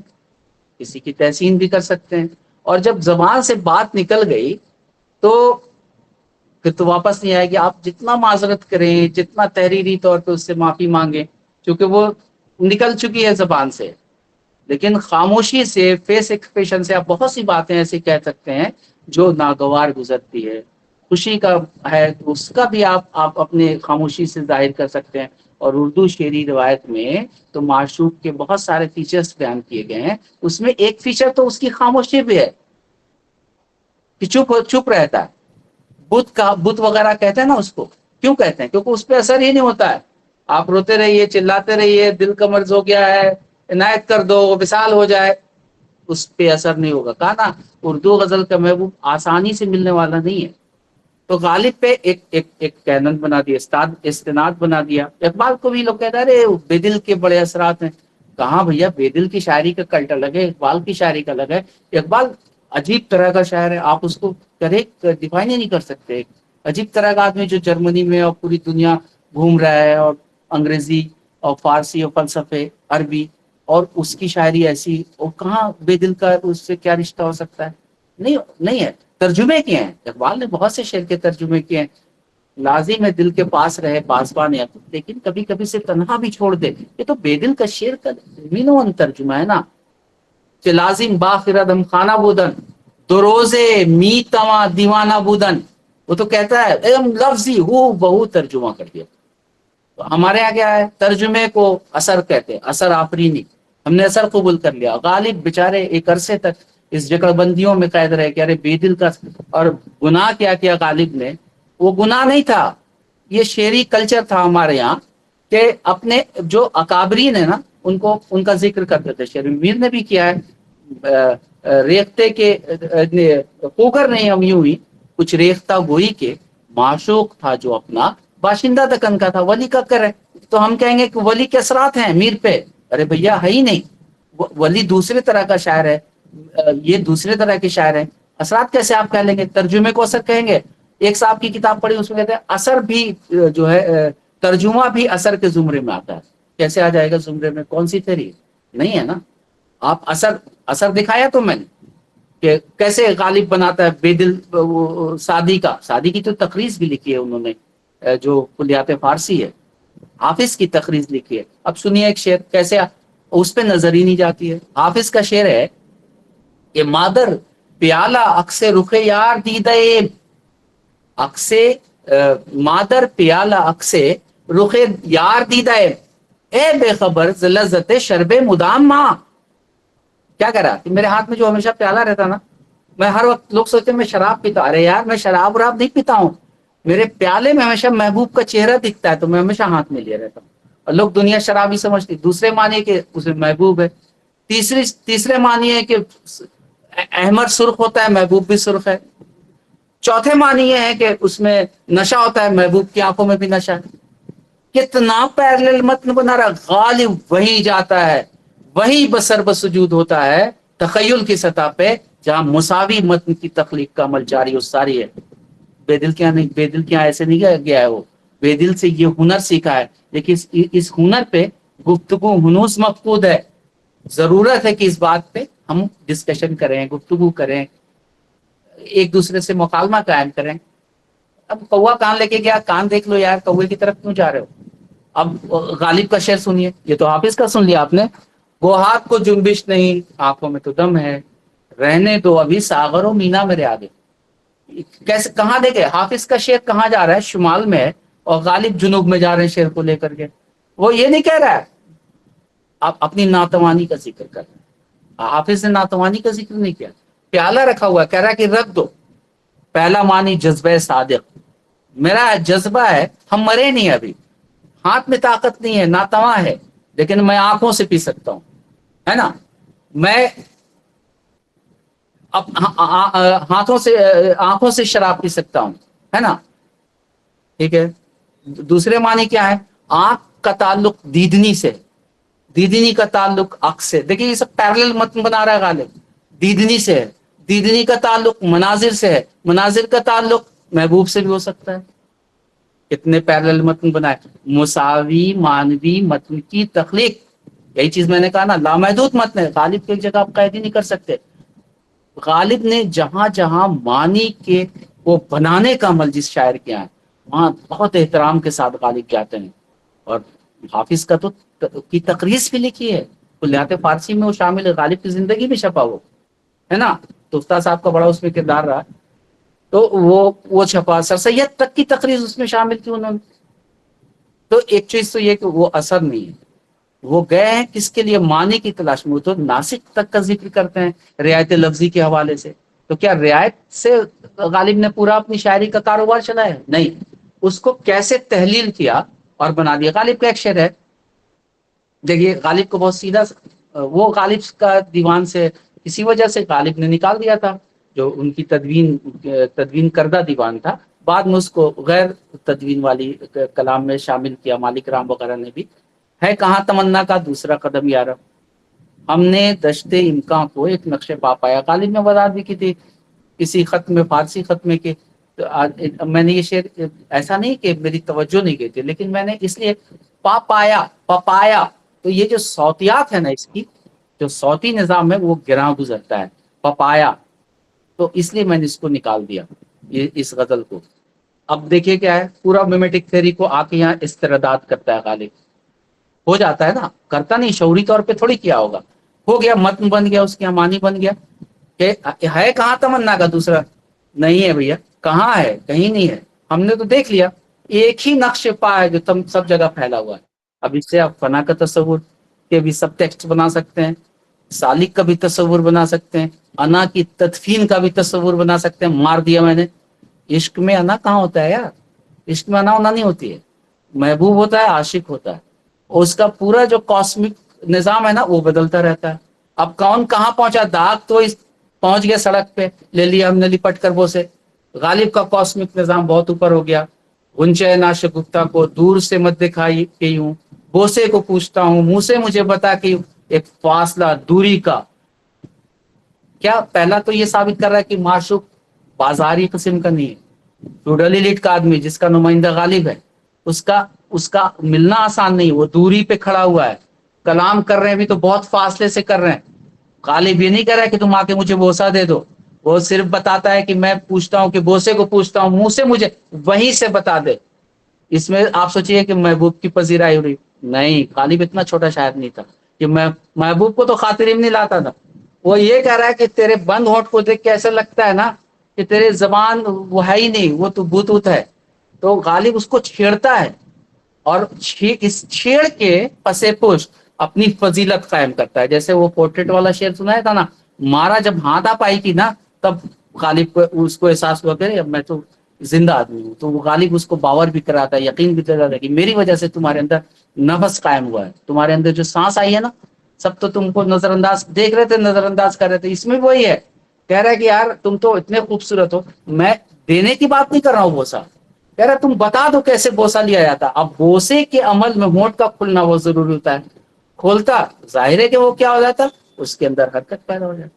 کسی کی تحسین بھی کر سکتے ہیں، اور جب زبان سے بات نکل گئی تو پھر تو واپس نہیں آئے گی. آپ جتنا معذرت کریں، جتنا تحریری طور پہ اس سے معافی مانگیں، کیونکہ وہ نکل چکی ہے زبان سے. لیکن خاموشی سے، فیس ایکسپریشن سے آپ بہت سی باتیں ایسی کہہ سکتے ہیں جو ناگوار گزرتی ہے. خوشی کا ہے تو اس کا بھی آپ اپنے خاموشی سے ظاہر کر سکتے ہیں. اور اردو شعری روایت میں تو معشوق کے بہت سارے فیچرز بیان کیے گئے ہیں، اس میں ایک فیچر تو اس کی خاموشی بھی ہے کہ چپ رہتا ہے. بت وغیرہ کہتے ہیں نا اس کو، کیوں کہتے ہیں؟ کیونکہ اس پہ اثر ہی نہیں ہوتا ہے. آپ روتے رہیے، چلاتے رہیے، دل کا مرض ہو گیا ہے، عنایت کر دو، وصال ہو جائے، اس پہ اثر نہیں ہوگا. کہا نا اردو غزل کا محبوب آسانی سے ملنے والا نہیں ہے. تو غالب پہ ایک کینن بنا دیا، استناد بنا دیا. اقبال کو بھی لوگ کہتے ہیں ارے بیدل کے بڑے اثرات ہیں. کہاں بھیا، بیدل کی شاعری کا کلٹ الگ ہے، اقبال کی شاعری کا الگ ہے. اقبال عجیب طرح کا شاعر ہے، آپ اس کو ڈیفائن ہی نہیں کر سکتے. عجیب طرح کا آدمی جو جرمنی میں اور پوری دنیا گھوم رہا ہے، اور انگریزی اور فارسی اور فلسفے عربی، اور اس کی شاعری ایسی، اور کہاں بیدل کا اس سے کیا رشتہ ہو سکتا ہے؟ نہیں ہے. ترجمے کیے ہیں، اقبال نے بہت سے شعر کے ترجمے کیے ہیں. لازم ہے دل کے پاس رہے پاسبان یا، لیکن کبھی کبھی سے تنہا بھی چھوڑ دے. یہ تو بے دل کا شعر کا مینوان ترجمہ ہے نا کہ لازم باخردم خانہ بودن دو روزے می تواں دیوانہ بودن. وہ تو کہتا ہے ایک دم لفظی ہو بہو ترجمہ کر دیا. تو ہمارے یہاں کیا ہے، ترجمے کو اثر کہتے ہیں، اثر آفرینی. ہم نے اثر قبول کر لیا. غالب بیچارے ایک عرصے تک اس جکڑ بندیوں میں قید رہے کہ ارے بے دل کا. اور گناہ کیا کیا غالب نے؟ وہ گناہ نہیں تھا، یہ شعری کلچر تھا ہمارے یہاں کہ اپنے جو اکابرین ہیں نا ان کو ان کا ذکر کرتے تھے. شعر میر نے بھی کیا ہے، ریختے کے کوکر نہیں، ہم یوں ہی کچھ ریختہ گوئی کے معشوق تھا جو اپنا باشندہ دکن کا تھا، ولی کا کرے. تو ہم کہیں گے کہ ولی کے اثرات ہیں میر پہ. ارے بھیا ہے ہی نہیں، ولی دوسرے طرح کا شاعر ہے، یہ دوسرے طرح کے شاعر ہیں. اثرات کیسے آپ کہہ لیں گے؟ ترجمے کو اثر کہیں گے. ایک صاحب کی کتاب پڑھی اس میں کہتے ہیں اثر بھی جو ہے ترجمہ بھی اثر کے زمرے میں آتا ہے. کیسے آ جائے گا زمرے میں؟ کون سی تھیری نہیں ہے نا. آپ اثر دکھایا تو میں نے کہ کیسے غالب بناتا ہے بے دل. سعدی کی تو تقریض بھی لکھی ہے انہوں نے، جو کلیات فارسی ہے. حافظ کی تقریض لکھی ہے. اب سنیے ایک شعر کیسے اس پہ نظر ہی نہیں جاتی ہے. حافظ کا شعر ہے کہ مادر پیالہ اکسے رخ یار دیدے، اکسے مادر پیالہ اکسے رخ یار دیدہ اے بے خبر ز لذت شرب مدام ماں. کیا کہہ رہا کہ میرے ہاتھ میں جو ہمیشہ پیالہ رہتا نا، میں ہر وقت، لوگ سوچتے ہیں میں شراب پیتا، ارے یار میں شراب وراب نہیں پیتا ہوں، میرے پیالے میں ہمیشہ محبوب کا چہرہ دکھتا ہے تو میں ہمیشہ ہاتھ میں لیے رہتا ہوں. اور لوگ دنیا شرابی سمجھتی. دوسرے معنی کہ اس میں محبوب ہے. تیسرے معنی ہے کہ احمد سرخ ہوتا ہے، محبوب بھی سرخ ہے. چوتھے معنی یہ ہے کہ اس میں نشہ ہوتا ہے، محبوب کی آنکھوں میں بھی نشہ ہے. کتنا پیرلل متن بنا رہا. غالب وہیں جاتا ہے، وہیں بسر بسجود ہوتا ہے تخیل کی سطح پہ جہاں مساوی متن کی تخلیق کا عمل جاری و ساری ہے. بے دل کیا نہیں، بے دل کیا ایسے نہیں گیا ہے. وہ بے دل سے یہ ہنر سیکھا ہے، لیکن اس ہنر پہ گفتگو ہنوز مفقود ہے. ضرورت ہے کہ اس بات پہ ہم ڈسکشن کریں، گفتگو کریں، ایک دوسرے سے مکالمہ قائم کریں. اب کوا کان لے کے گیا، کان دیکھ لو یار، کوے کی طرف کیوں جا رہے ہو؟ اب غالب کا شعر سنیے. یہ تو حافظ کا سن لیا آپ نے. وہ ہاتھ کو جنبش نہیں، آنکھوں میں تو دم ہے، رہنے دو ابھی ساغر و مینا میرے آگے. کیسے کہاں دیکھے حافظ کا شعر کہاں جا رہا ہے؟ شمال میں ہے، اور غالب جنوب میں جا رہے ہیں شعر کو لے کر کے. وہ یہ نہیں کہہ رہا ہے، آپ اپنی ناتوانی کا ذکر کر رہے ہیں. حافظ نے ناتوانی کا ذکر نہیں کیا. پیالہ رکھا ہوا ہے، کہہ رہا ہے کہ رکھ دو. پہلا معنی جذبہ صادق، میرا جذبہ ہے، ہم مرے نہیں ابھی، ہاتھ میں طاقت نہیں ہے، ناتواں ہے، لیکن میں آنکھوں سے پی سکتا ہوں، ہے نا. میں ہاتھوں سے آنکھوں سے شراب پی سکتا ہوں، ہے نا. ٹھیک ہے. دوسرے معنی کیا ہے؟ آنکھ کا تعلق دیدنی سے، دیدنی کا تعلق عکس سے. دیکھیے یہ سب پیرلل متن بنا رہا ہے غالب. دیدنی سے ہے، دیدنی کا تعلق مناظر سے ہے، مناظر کا تعلق محبوب سے بھی ہو سکتا ہے. کتنے پیرلل متن بنائے. مساوی مانوی متن کی تخلیق، یہی چیز میں نے کہا نا، لامحدود متن ہے. غالب کی ایک جگہ آپ قید ہی نہیں کر سکتے. غالب نے جہاں جہاں معنی کے وہ بنانے کا عمل جس شاعر کے یہاں، وہاں بہت احترام کے ساتھ غالب جاتے ہیں. اور حافظ کا تو کی تقریض بھی لکھی ہے، کلیات فارسی میں وہ شامل ہے، غالب کی زندگی میں چھپا وہ ہے نا. تو استاد صاحب کا بڑا اس میں کردار رہا، تو وہ چھپا. سر سید تک کی تقریض اس میں شامل تھی انہوں نے. تو ایک چیز تو یہ کہ وہ اثر نہیں ہے، وہ گئے ہیں کس کے لیے؟ معنی کی تلاش میں. وہ تو ناسک تک کا ذکر کرتے ہیں رعایت لفظی کے حوالے سے. تو کیا رعایت سے غالب نے پورا اپنی شاعری کا کاروبار چلایا؟ نہیں. اس کو کیسے تحلیل کیا اور بنا دیا. غالب کا ایک شعر ہے، دیکھیے غالب کو بہت سیدھا، وہ غالب کا دیوان سے کسی وجہ سے غالب نے نکال دیا تھا، جو ان کی تدوین کردہ دیوان تھا. بعد میں اس کو غیر تدوین والی کلام میں شامل کیا، مالک رام وغیرہ نے بھی. ہے کہاں تمنا کا دوسرا قدم یارب، ہم نے دشت امکان کو ایک نقشے پا پایا. غالب نے وضاحت بھی کی تھی کسی خط میں، فارسی خط میں، کہ میں نے یہ شعر ایسا نہیں کہ میری توجہ نہیں گئی تھی، لیکن میں نے اس لیے پایا. تو یہ جو صوتیات ہے نا، اس کی جو صوتی نظام ہے وہ گراں گزرتا ہے، پپایا. تو اس لیے میں نے اس کو نکال دیا، اس غزل کو. اب دیکھیے کیا ہے, پورا میمیٹک تھیوری کو آ کے یہاں استرداد کرتا ہے غالب. ہو جاتا ہے نا, کرتا نہیں, شعوری طور پہ تھوڑی کیا ہوگا, ہو گیا, متن بن گیا, اس کے یہاں معنی بن گیا. کہ ہے کہاں تمنا کا دوسرا, نہیں ہے بھیا, کہاں ہے, کہیں نہیں ہے. ہم نے تو دیکھ لیا ایک ہی نقش پا ہے جو تم سب جگہ پھیلا ہوا ہے. اب اس سے آپ فنا کا تصور کے بھی سب ٹیکسٹ بنا سکتے ہیں, سالک کا بھی تصور بنا سکتے ہیں, انا کی تدفین کا بھی تصور بنا سکتے ہیں. مار دیا میں نے. عشق میں انا کہاں ہوتا ہے یار, عشق میں انا نہیں ہوتی ہے, محبوب ہوتا ہے, عاشق ہوتا ہے. اس کا پورا جو کاسمک نظام ہے نا وہ بدلتا رہتا ہے. اب کون کہاں پہنچا, داغ تو پہنچ گیا سڑک پہ, لے لیا ہم نے لپٹ کر بوسے. غالب کا کاسمک نظام بہت اوپر ہو گیا. غنچہ ناش گفتہ کو دور سے مت دکھائی گئی ہوں, بوسے کو پوچھتا ہوں منہ سے مجھے بتا کہ ایک فاصلہ دوری کا. کیا پہلا تو یہ ثابت کر رہا ہے کہ معشوق بازاری قسم کا نہیں ہے, فیوڈل ایلیٹ کا آدمی جس کا نمائندہ غالب ہے, اس کا ملنا آسان نہیں, وہ دوری پہ کھڑا ہوا ہے. کلام کر رہے ہیں بھی تو بہت فاصلے سے کر رہے ہیں. غالب یہ نہیں کر رہا ہے کہ تم آ کے مجھے بوسا دے دو, وہ صرف بتاتا ہے کہ میں پوچھتا ہوں کہ بوسے کو پوچھتا ہوں منہ سے مجھے وہیں سے بتا دے. اس میں آپ سوچیے کہ محبوب کی پذیرائی ہو رہی, نہیں, غالب اتنا چھوٹا شاعر نہیں تھا کہ میں محبوب کو تو خاطر ہی نہیں لاتا تھا. وہ یہ کہہ رہا ہے کہ تیرے بند ہونٹ کو دیکھ کے ایسا لگتا ہے نا کہ تیرے زبان وہ ہے ہی نہیں, وہ تو بوت ہے. تو غالب اس کو چھیڑتا ہے, اور اس چھیڑ کے پسے پشت اپنی فضیلت قائم کرتا ہے. جیسے وہ پورٹریٹ والا شعر سنایا تھا نا, مارا جب ہاتھ پائی تھی نا, تب غالب کو اس کو احساس ہوا کہ اب میں تو زندہ آدمی ہوں. تو وہ غالب اس کو باور بھی کراتا ہے, یقین بھی دلاتا ہے کہ میری وجہ سے تمہارے اندر نفس قائم ہوا ہے, تمہارے اندر جو سانس آئی ہے نا, سب تو تم کو نظر انداز دیکھ رہے تھے, نظر انداز کر رہے تھے. اس میں وہی ہے, کہہ رہا ہے کہ یار تم تو اتنے خوبصورت ہو, میں دینے کی بات نہیں کر رہا ہوں بوسا, کہہ رہا تم بتا دو کیسے بوسا لیا جاتا. اب بوسے کے عمل میں ہونٹ کا کھلنا بہت ضروری ہوتا ہے. کھولتا ظاہر ہے کہ وہ کیا ہو جاتا, اس کے اندر حرکت پیدا ہو جاتی,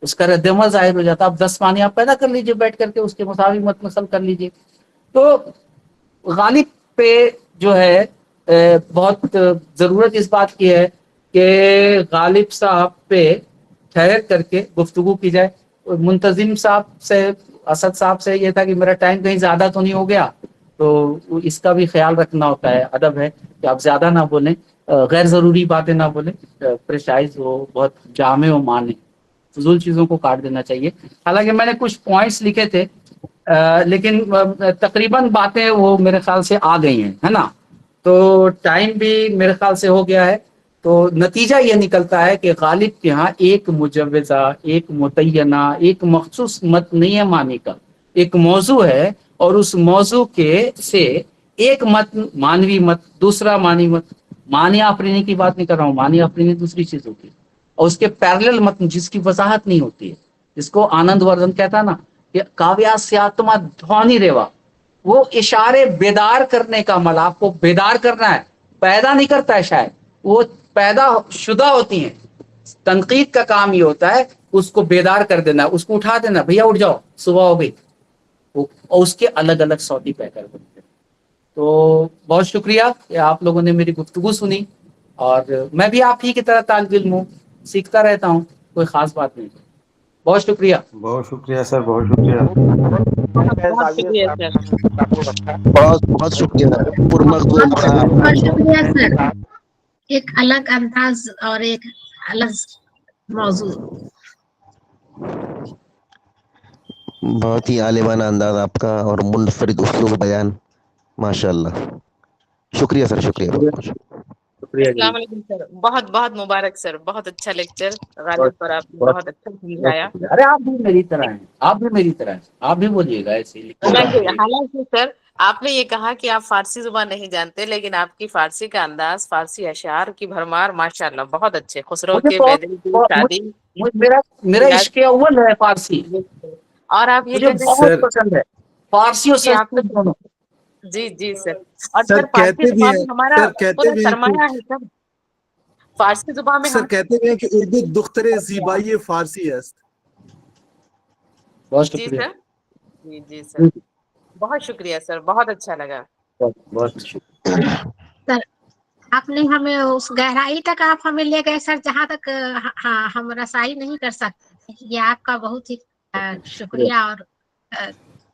اس کا رد عمل ظاہر ہو جاتا. اب 10 معنی آپ پیدا کر لیجئے بیٹھ کر کے, اس کے مساوی مت مسل کر لیجئے. تو غالب پہ جو ہے بہت ضرورت اس بات کی ہے کہ غالب صاحب پہ ٹھہر کر کے گفتگو کی جائے. منتظم صاحب سے, اسد صاحب سے یہ تھا کہ میرا ٹائم کہیں زیادہ تو نہیں ہو گیا, تو اس کا بھی خیال رکھنا ہوتا ہے. ادب ہے کہ آپ زیادہ نہ بولیں, غیر ضروری باتیں نہ بولیں, پریشائز ہو, بہت جامع ہو معنی, فضول چیزوں کو کاٹ دینا چاہیے. حالانکہ میں نے کچھ پوائنٹس لکھے تھے, لیکن تقریباً باتیں وہ میرے خیال سے آ گئی ہیں, ہے نا. تو ٹائم بھی میرے خیال سے ہو گیا ہے. تو نتیجہ یہ نکلتا ہے کہ غالب کے یہاں ایک مجوزہ, ایک متینہ, ایک مخصوص مت نہیں ہے معنی کا, ایک موضوع ہے, اور اس موضوع کے سے ایک مت مانوی مت, دوسرا معنی مت. معنی آفرینی کی بات نہیں کر رہا ہوں, معنی آفرینی دوسری چیز ہوتی ہے, اور اس کے پیرلل متن جس کی وضاحت نہیں ہوتی ہے, جس کو آنند وردھن کہتا ہے نا کہ کاویاسیاتما دھونی ریوا, وہ اشارے بیدار کرنے کا عمل, آپ کو بیدار کرنا ہے, پیدا نہیں کرتا ہے شاید, وہ پیدا شدہ ہوتی ہیں. تنقید کا کام یہ ہوتا ہے اس کو بیدار کر دینا, اس کو اٹھا دینا, بھیا اٹھ جاؤ صبح ہو گئی, اور اس کے الگ الگ صوتی پیکر بنتے ہیں. تو بہت شکریہ کہ آپ لوگوں نے میری گفتگو سنی, اور میں بھی آپ ہی کی طرح طالب علم ہوں, سیکھتا رہتا ہوں, کوئی خاص بات نہیں. بہت شکریہ. بہت شکریہ سر, بہت شکریہ. بہت شکریہ سر. بہت بہت شکریہ, پرمغز بہت شکریہ سر. ایک الگ انداز اور ایک الگ موضوع. بہت ہی عالمانہ انداز آپ کا, اور منفرد اسلوب بیان, ماشاء اللہ. شکریہ سر, شکریہ بہت. شکریہ جی. السلام علیکم سر, بہت بہت مبارک سر, بہت اچھا لیکچر غالب پر, آپ نے بہت بہت اچھا بہت سمجھایا. شکریہ. ارے آپ بھی میری طرح ہیں, آپ بھی میری طرح ہیں, آپ بھی بولیے گا ایسے ہی. حالانکہ سر آپ نے یہ کہا کہ آپ فارسی زبان نہیں جانتے, لیکن آپ کی فارسی کا انداز, فارسی اشعار کی بھرمار, ماشاءاللہ بہت اچھے. خسرو مجھے کے, بہت بیدل کی, شادی, میرا عشق اول ہے فارسی, اور آپ یہ مجھے کہتے ہیں بہت سر پسند ہے فارسی اور کہ آپ سنسکرت دونوں. جی جی سر. اور سر سر فارسی کہتے بھی زبان ہیں, میں ہمارا سر کہتے پورا بھی ہیں کہ سرمایہ ہے سر. فارسی زبان میں سر کہتے بھی ہیں کہ اردو دختر زیبایی فارسی است. بہت جی شکریہ. سر, جی جی سر, بہت شکریہ سر, بہت اچھا لگا. بہت شکریہ. سر آپ نے ہمیں اس گہرائی تک آپ ہمیں لے گئے سر, جہاں تک ہم رسائی نہیں کر سکتے. یہ آپ کا بہت ہی شکریہ, اور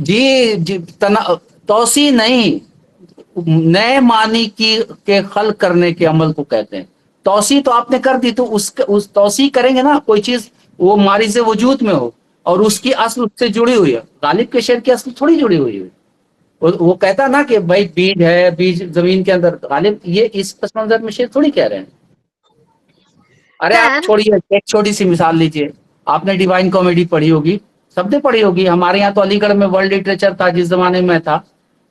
جی توسیع نہیں، نئے معنی کے خلق کرنے کے عمل کو کہتے ہیں. توسیع تو آپ نے کر دی، تو اس توسیع کریں گے نا کوئی چیز وہ مارز وجود میں ہو اور اس کی اصل اس سے جڑی ہوئی ہے. غالب کے شعر کی اصل تھوڑی جڑی ہوئی ہے. وہ کہتا نا کہ بھائی بیج ہے، بیج زمین کے اندر. غالب یہ اس پس منظر میں شعر تھوڑی کہہ رہے ہیں. ارے آپ سر چھوڑیے، ایک چھوٹی سی مثال لیجئے. آپ نے ڈیوائن کامیڈی پڑھی ہوگی، سب نے پڑھی ہوگی. ہمارے یہاں تو علی گڑھ میں ورلڈ لٹریچر تھا جس زمانے میں تھا،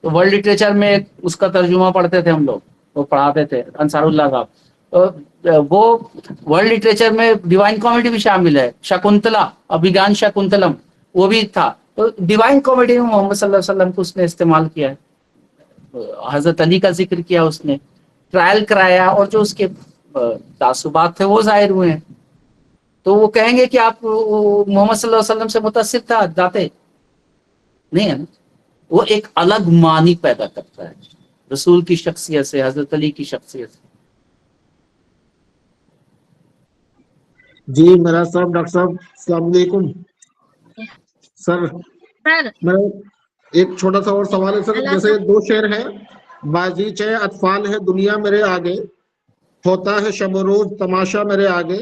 تو ورلڈ لٹریچر میں اس کا ترجمہ پڑھتے تھے ہم لوگ، وہ پڑھاتے تھے انصار اللہ صاحب. وہ ورلڈ لٹریچر میں ڈیوائن کامیڈی بھی شامل ہے. شکنتلا، ابھیگان شکنتلم، وہ بھی تھا. تو ڈیوائن کامیڈی میں محمد صلی اللہ علیہ وسلم کو اس نے استعمال کیا ہے. حضرت علی کا ذکر کیا اس نے، ٹرائل کرایا، اور جو اس کے تعصبات تھے وہ ظاہر ہوئے ہیں. تو وہ کہیں گے کہ آپ محمد صلی اللہ علیہ وسلم سے متاثر تھا جاتے نہیں ہے نا. وہ ایک الگ معنی پیدا کرتا ہے رسول کی شخصیت سے، حضرت علی کی شخصیت سے. جی میرا صاحب ڈاکٹر صاحب السلام علیکم سر. سر میں ایک چھوٹا سا اور سوال ہے سر. اللہ جیسے دو شعر ہیں، بازیچ ہے اطفال ہے دنیا میرے آگے، ہوتا ہے شب و روز تماشا میرے آگے،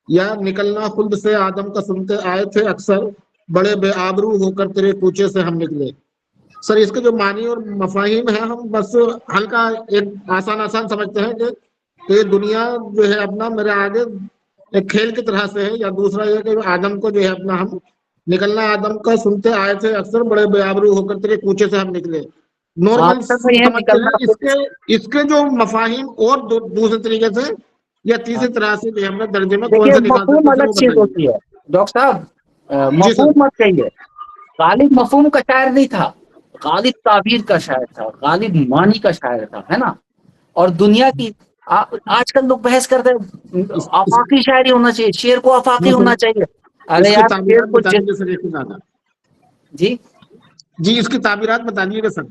یا نکلنا خلد سے آدم کا سنتے آئے تھے اکثر، بڑے بے آبرو ہو کر تیرے کوچے سے ہم نکلے. سر اس کے جو معنی اور مفاہیم ہیں ہم بس ہلکا ایک آسان سمجھتے ہیں کہ یہ دنیا جو ہے اپنا میرے آگے ایک کھیل کی طرح سے ہے، یا دوسرا یہ کہ آدم کو جو ہے اپنا ہم نکلنا آدم کا سنتے آئے تھے اکثر، بڑے بے آبرو ہو کر تیرے کوچے سے ہم نکلے. نارمل مقصد میں یہ سمجھتے نکلنا ہیں اس کے جو مفاہیم اور دوسرے طریقے سے یا تیسری طرح سے جو ہم نے درجے میں کون دیکھیے، سے نکال مفہوم سکتے ہیں الگ وہ چیز بتائیے. ہوتی ہے ڈاکٹر صاحب. جی سر. مفہوم مت کہیے. غالب مفہوم کا شاعر نہیں تھا، غالب تعبیر کا شاعر تھا، غالب معنی کا شاعر تھا، ہے نا. اور دنیا کی آج کل لوگ بحث کرتے ہیں آفاقی شاعری ہونا چاہیے، شعر کو آفاقی ہونا چاہیے. ارے اس کی یار شعر تعبیرات کو بتا دیجیے سر ایک زیادہ. جی جی اس کی تعبیرات بتا دیجیے گا سر.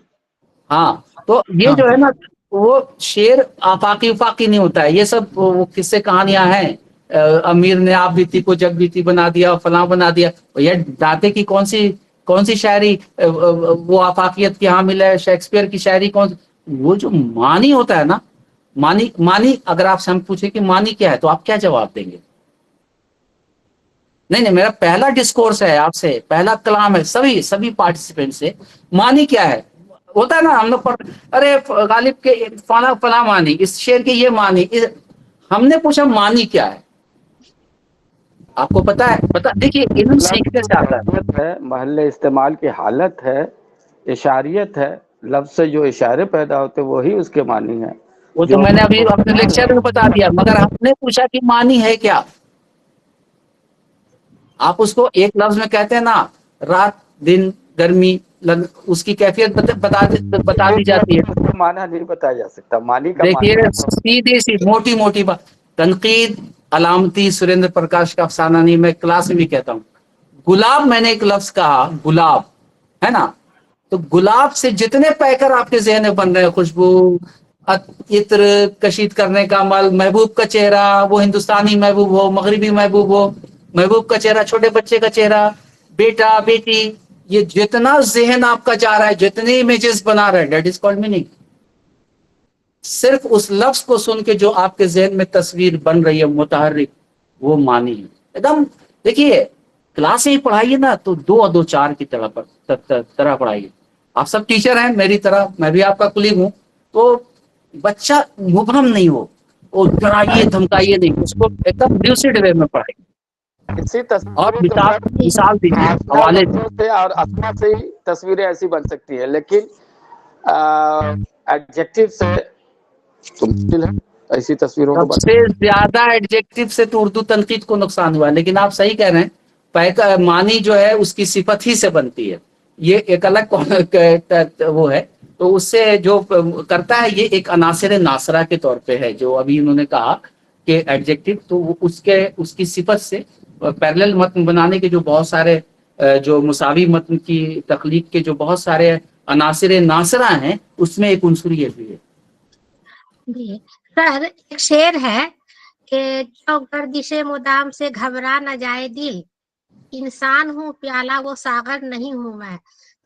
ہاں. تو یہ ہاں جو ہے نا، وہ شعر آفاقی افاقی نہیں ہوتا ہے. یہ سب وہ قصے کہانیاں ہیں. امیر نے آپ بیتی کو جگ بیتی بنا دیا، فلاں بنا دیا. یہ داتے کی کون سی شاعری وہ آفاقیت کی حامل ہے؟ شیکسپیئر کی شاعری کون؟ وہ جو معنی ہوتا ہے نا، معنی اگر آپ سے ہم پوچھیں کہ معنی کیا ہے تو آپ کیا جواب دیں گے؟ نہیں، میرا پہلا ڈسکورس ہے آپ سے، پہلا کلام ہے سبھی پارٹیسپینٹ سے. معنی کیا ہے؟ ہوتا ہے نا ہم لوگ ارے غالب کے فلاں معنی، اس شعر کے یہ معنی. ہم نے پوچھا معنی کیا ہے؟ آپ کو پتا ہے؟ دیکھیے علم سیکھنے سے آتا ہے. ہے محل استعمال کی حالت ہے، اشاریت ہے. لفظ سے جو اشارے پیدا ہوتے وہی اس کے معنی ہیں. وہ تو جو میں نے ابھی اپنے لیکچر میں بتا دیا، مگر ہم نے پوچھا کہ معنی ہے کیا. آپ اس کو ایک لفظ میں کہتے ہیں نا، رات دن گرمی، اس کی کیفیت بتا دی جاتی ہے. معنی نہیں بتایا جا سکتا. معنی کا دیکھیے معنی سیدھی سی موٹی بات. تنقید علامتی سریندر پرکاش کا افسانہ نہیں، میں کلاس میں بھی کہتا ہوں. گلاب، میں نے ایک لفظ کہا گلاب، ہے نا. تو گلاب سے جتنے پیکر آپ کے ذہن میں بن رہے ہیں، خوشبو، عطر، کشید کرنے کا عمل، محبوب کا چہرہ، وہ ہندوستانی محبوب ہو، مغربی محبوب ہو، محبوب کا چہرہ، چھوٹے بچے کا چہرہ، بیٹا بیٹی، یہ جتنا ذہن آپ کا جا رہا ہے، جتنے امیجز بنا رہا ہے، دیٹ از کالڈ میننگ. صرف اس لفظ کو سن کے جو آپ کے ذہن میں تصویر بن رہی ہے متحرک، وہ معنی ہے. ایک دم دیکھیے، کلاس ہی پڑھائیے نا تو 2 اور 2 4 کی طرح پڑھائیے. آپ سب ٹیچر ہیں میری طرح، میں بھی آپ کا کلیگ ہوں. تو بچہ مبہم نہیں ہو، وہ ڈرائیے دھمکائیے نہیں، اس کو ایک دم لیوسڈ وے میں پڑھائیے. اسی اور تصویر مثال دیجیے، حوالے دیجیے. سے اور اسما سے ہی تصویریں ایسی بن سکتی ہیں، لیکن ایڈجیکٹو سے تو مشکل ہے ایسی تصویروں کو سب سے زیادہ ایڈجیکٹو سے تو اردو تنقید کو نقصان ہوا. لیکن آپ صحیح کہہ رہے ہیں، معنی جو ہے اس کی صفت ہی سے بنتی ہے. یہ ایک الگ وہ ہے. تو اس سے جو کرتا ہے یہ ایک عناصر ناصرہ کے طور پہ ہے، جو ابھی انہوں نے کہا کہ ایڈجیکٹو، تو اس کی صفت سے پیرلل متن بنانے کے جو بہت سارے جو مساوی متن کی تخلیق کے جو بہت سارے عناصر ناصرہ ہیں، اس میں ایک عنصر یہ بھی ہے. جی سر، ایک شعر ہے کہ جو گردش مدام سے گھبرا نہ جائے دل، انسان ہوں پیالہ وہ ساغر نہیں ہوں میں.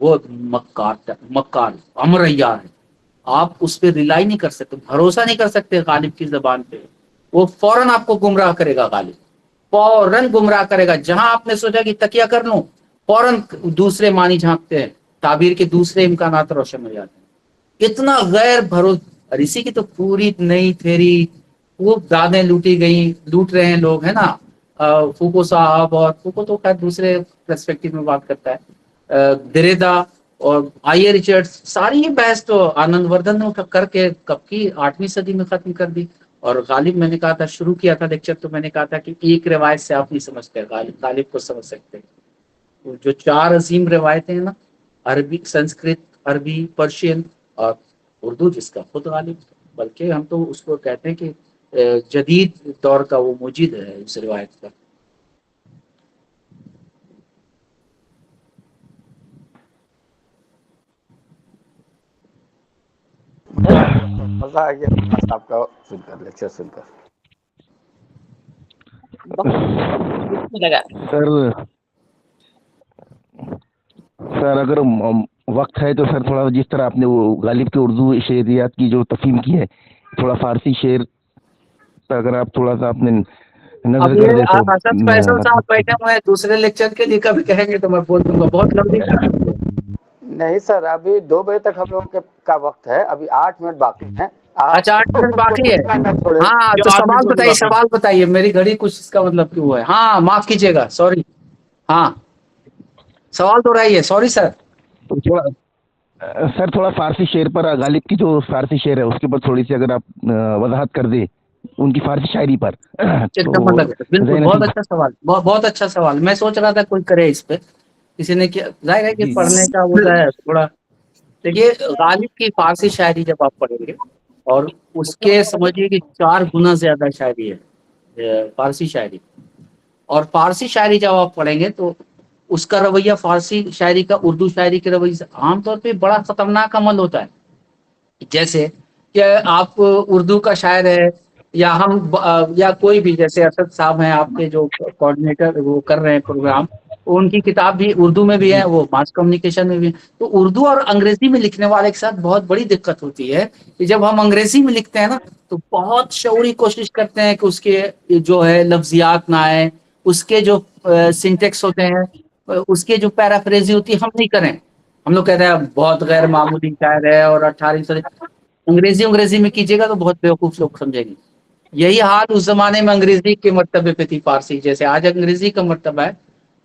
وہ مکار امریا ہے. آپ اس پہ ریلائی نہیں کر سکتے, بھروسہ نہیں کر سکتے غالب کی زبان پہ. وہ فوراً آپ کو گمراہ کرے گا غالب, فوراً گمراہ کرے گا. جہاں آپ نے سوچا کہ تکیہ کر لوں, فوراً دوسرے معنی جھانکتے ہیں, تعبیر کے دوسرے امکانات روشن ہو جاتے ہیں. اتنا غیر بھروسہ. اور اسی کی تو پوری نئی تھیری, خوب دادیں لوٹی گئی, لوٹ رہے ہیں لوگ, ہے نا. فوکو صاحب, اور فوکو تو خیر دوسرے پرسپیکٹو میں بات کرتا ہے, دریدا اور آئیے ریچرڈ, ساری یہ بحث تو آنند وردھن نے کر کے کب کی 8ویں صدی میں ختم کر دی. اور غالب, میں نے کہا تھا شروع کیا تھا لیکچر تو میں نے کہا تھا کہ ایک روایت سے آپ نہیں سمجھتے, غالب کو سمجھ سکتے. جو 4 عظیم روایتیں ہیں نا, عربی, سنسکرت, عربی, پرشین اور اردو, جس کا خود غالب, بلکہ ہم تو اس کو کہتے ہیں کہ جدید دور کا وہ موجد ہے اس روایت کا. مزہ آ گیا آپ کا سن کر, لیکچر سن کر. بہت اچھا لگا. سر سر اگر وقت ہے تو سر تھوڑا جس طرح آپ نے وہ غالب کے اردو شعریات کی جو تفہیم کی ہے, تھوڑا فارسی شعر پر اگر آپ تھوڑا سا آپ نے اب نظر کر یہ دیں تو اسد فیصل صاحب بیٹھے ہوئے ہیں, دوسرے لیکچر کے لیے کبھی کہیں گے تو میں بول دوں گا, بہت لمبی. نہیں سر, ابھی 2 بجے تک ہم لوگوں کا وقت ہے, ابھی 8 منٹ باقی ہیں. اچھا 8 منٹ باقی ہے. تھوڑے ہاں تو سوال بتائیے, میری گھڑی کچھ اس کا مطلب کیوں ہے. ہاں معاف کیجیے گا, سوری. ہاں سوال تو رہی ہے, سوری سر. تھوڑا سر تھوڑا فارسی شعر پر, غالب کی جو فارسی شعر ہے اس کے اوپر تھوڑی سی اگر آپ وضاحت کر دیں ان کی فارسی شاعری پر ایک تو نمبر لگے, بالکل ذہن بہت نصیب. اچھا سوال, بہت اچھا سوال. میں سوچ رہا تھا کوئی کرے اس پہ, کسی نے کیا. ظاہر ہے کہ جی پڑھنے کا ہوتا ہے تھوڑا. دیکھیے غالب کی فارسی شاعری جب آپ پڑھیں گے, اور اس کے سمجھیے کہ 4 گنا زیادہ شاعری ہے فارسی شاعری. اور فارسی شاعری جب آپ پڑھیں گے تو اس کا رویہ فارسی شاعری کا اردو شاعری کے رویے سے عام طور پہ بڑا خطرناک عمل ہوتا ہے. جیسے کہ آپ اردو کا شاعر ہے, یا ہم یا کوئی بھی, جیسے اسد صاحب ہیں آپ کے جو کوآرڈینیٹر, وہ کر رہے ہیں پروگرام, ان کی کتاب بھی اردو میں بھی ہے, وہ ماس کمیونیکیشن میں بھی ہے. تو اردو اور انگریزی میں لکھنے والے کے ساتھ بہت بڑی دقت ہوتی ہے کہ جب ہم انگریزی میں لکھتے ہیں نا تو بہت شعوری کوشش کرتے ہیں کہ اس کے جو ہے لفظیات نہ آئے, اس کے جو سنٹیکس ہوتے ہیں, اس کے جو پیرافریزی ہوتی ہے, ہم نہیں کریں. ہم لوگ کہتے ہیں بہت غیر معمولی شاعر ہے, اور 18 انگریزی میں کیجیے گا تو بہت بیوقوف لوگ سمجھیں گے. یہی حال اس زمانے میں انگریزی کے مرتبے پہ تھی فارسی, جیسے آج انگریزی کا مرتبہ ہے.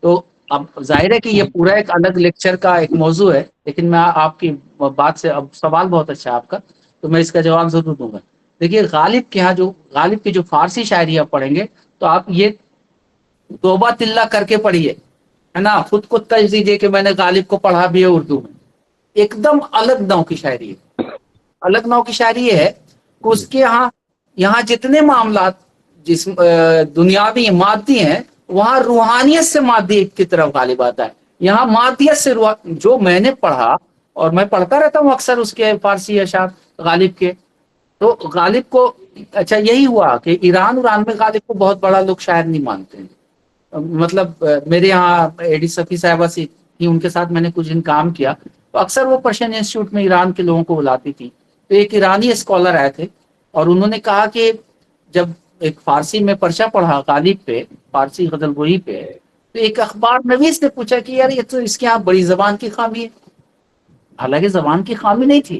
تو اب ظاہر ہے کہ یہ پورا ایک الگ لیکچر کا ایک موضوع ہے, لیکن میں آپ کی بات سے, اب سوال بہت اچھا ہے آپ کا, تو میں اس کا جواب ضرور دوں گا. دیکھیے غالب کے یہاں جو غالب کی جو فارسی شاعری آپ پڑھیں گے تو آپ یہ توبہ تلہ کر کے پڑھیے, ہے نا, خود کو ترجیح دیجیے کہ میں نے غالب کو پڑھا بھی ہے اردو میں. ایک دم الگ نو کی شاعری ہے, الگ نو کی شاعری یہ ہے کہ اس کے یہاں جتنے معاملات جس دنیاوی مادی ہیں, وہاں روحانیت سے مادی کی طرف غالب آتا ہے. یہاں مادیت سے جو میں نے پڑھا, اور میں پڑھتا رہتا ہوں اکثر اس کے فارسی اشعار غالب کے, تو غالب کو اچھا یہی ہوا کہ ایران میں غالب کو بہت بڑا لوگ شاعر نہیں مانتے ہیں. مطلب میرے یہاں ایڈی صفی صاحبہ سے ان کے ساتھ میں نے کچھ دن کام کیا, تو اکثر وہ پرشین انسٹیٹیوٹ میں ایران کے لوگوں کو بلاتی تھی. تو ایک ایرانی اسکالر آئے تھے, اور انہوں نے کہا کہ جب ایک فارسی میں پرچہ پڑھا غالب پہ, فارسی غزل گوئی پہ, تو ایک اخبار نویس نے پوچھا کہ یار یہ تو اس کے یہاں بڑی زبان کی خامی ہے. حالانکہ زبان کی خامی نہیں تھی,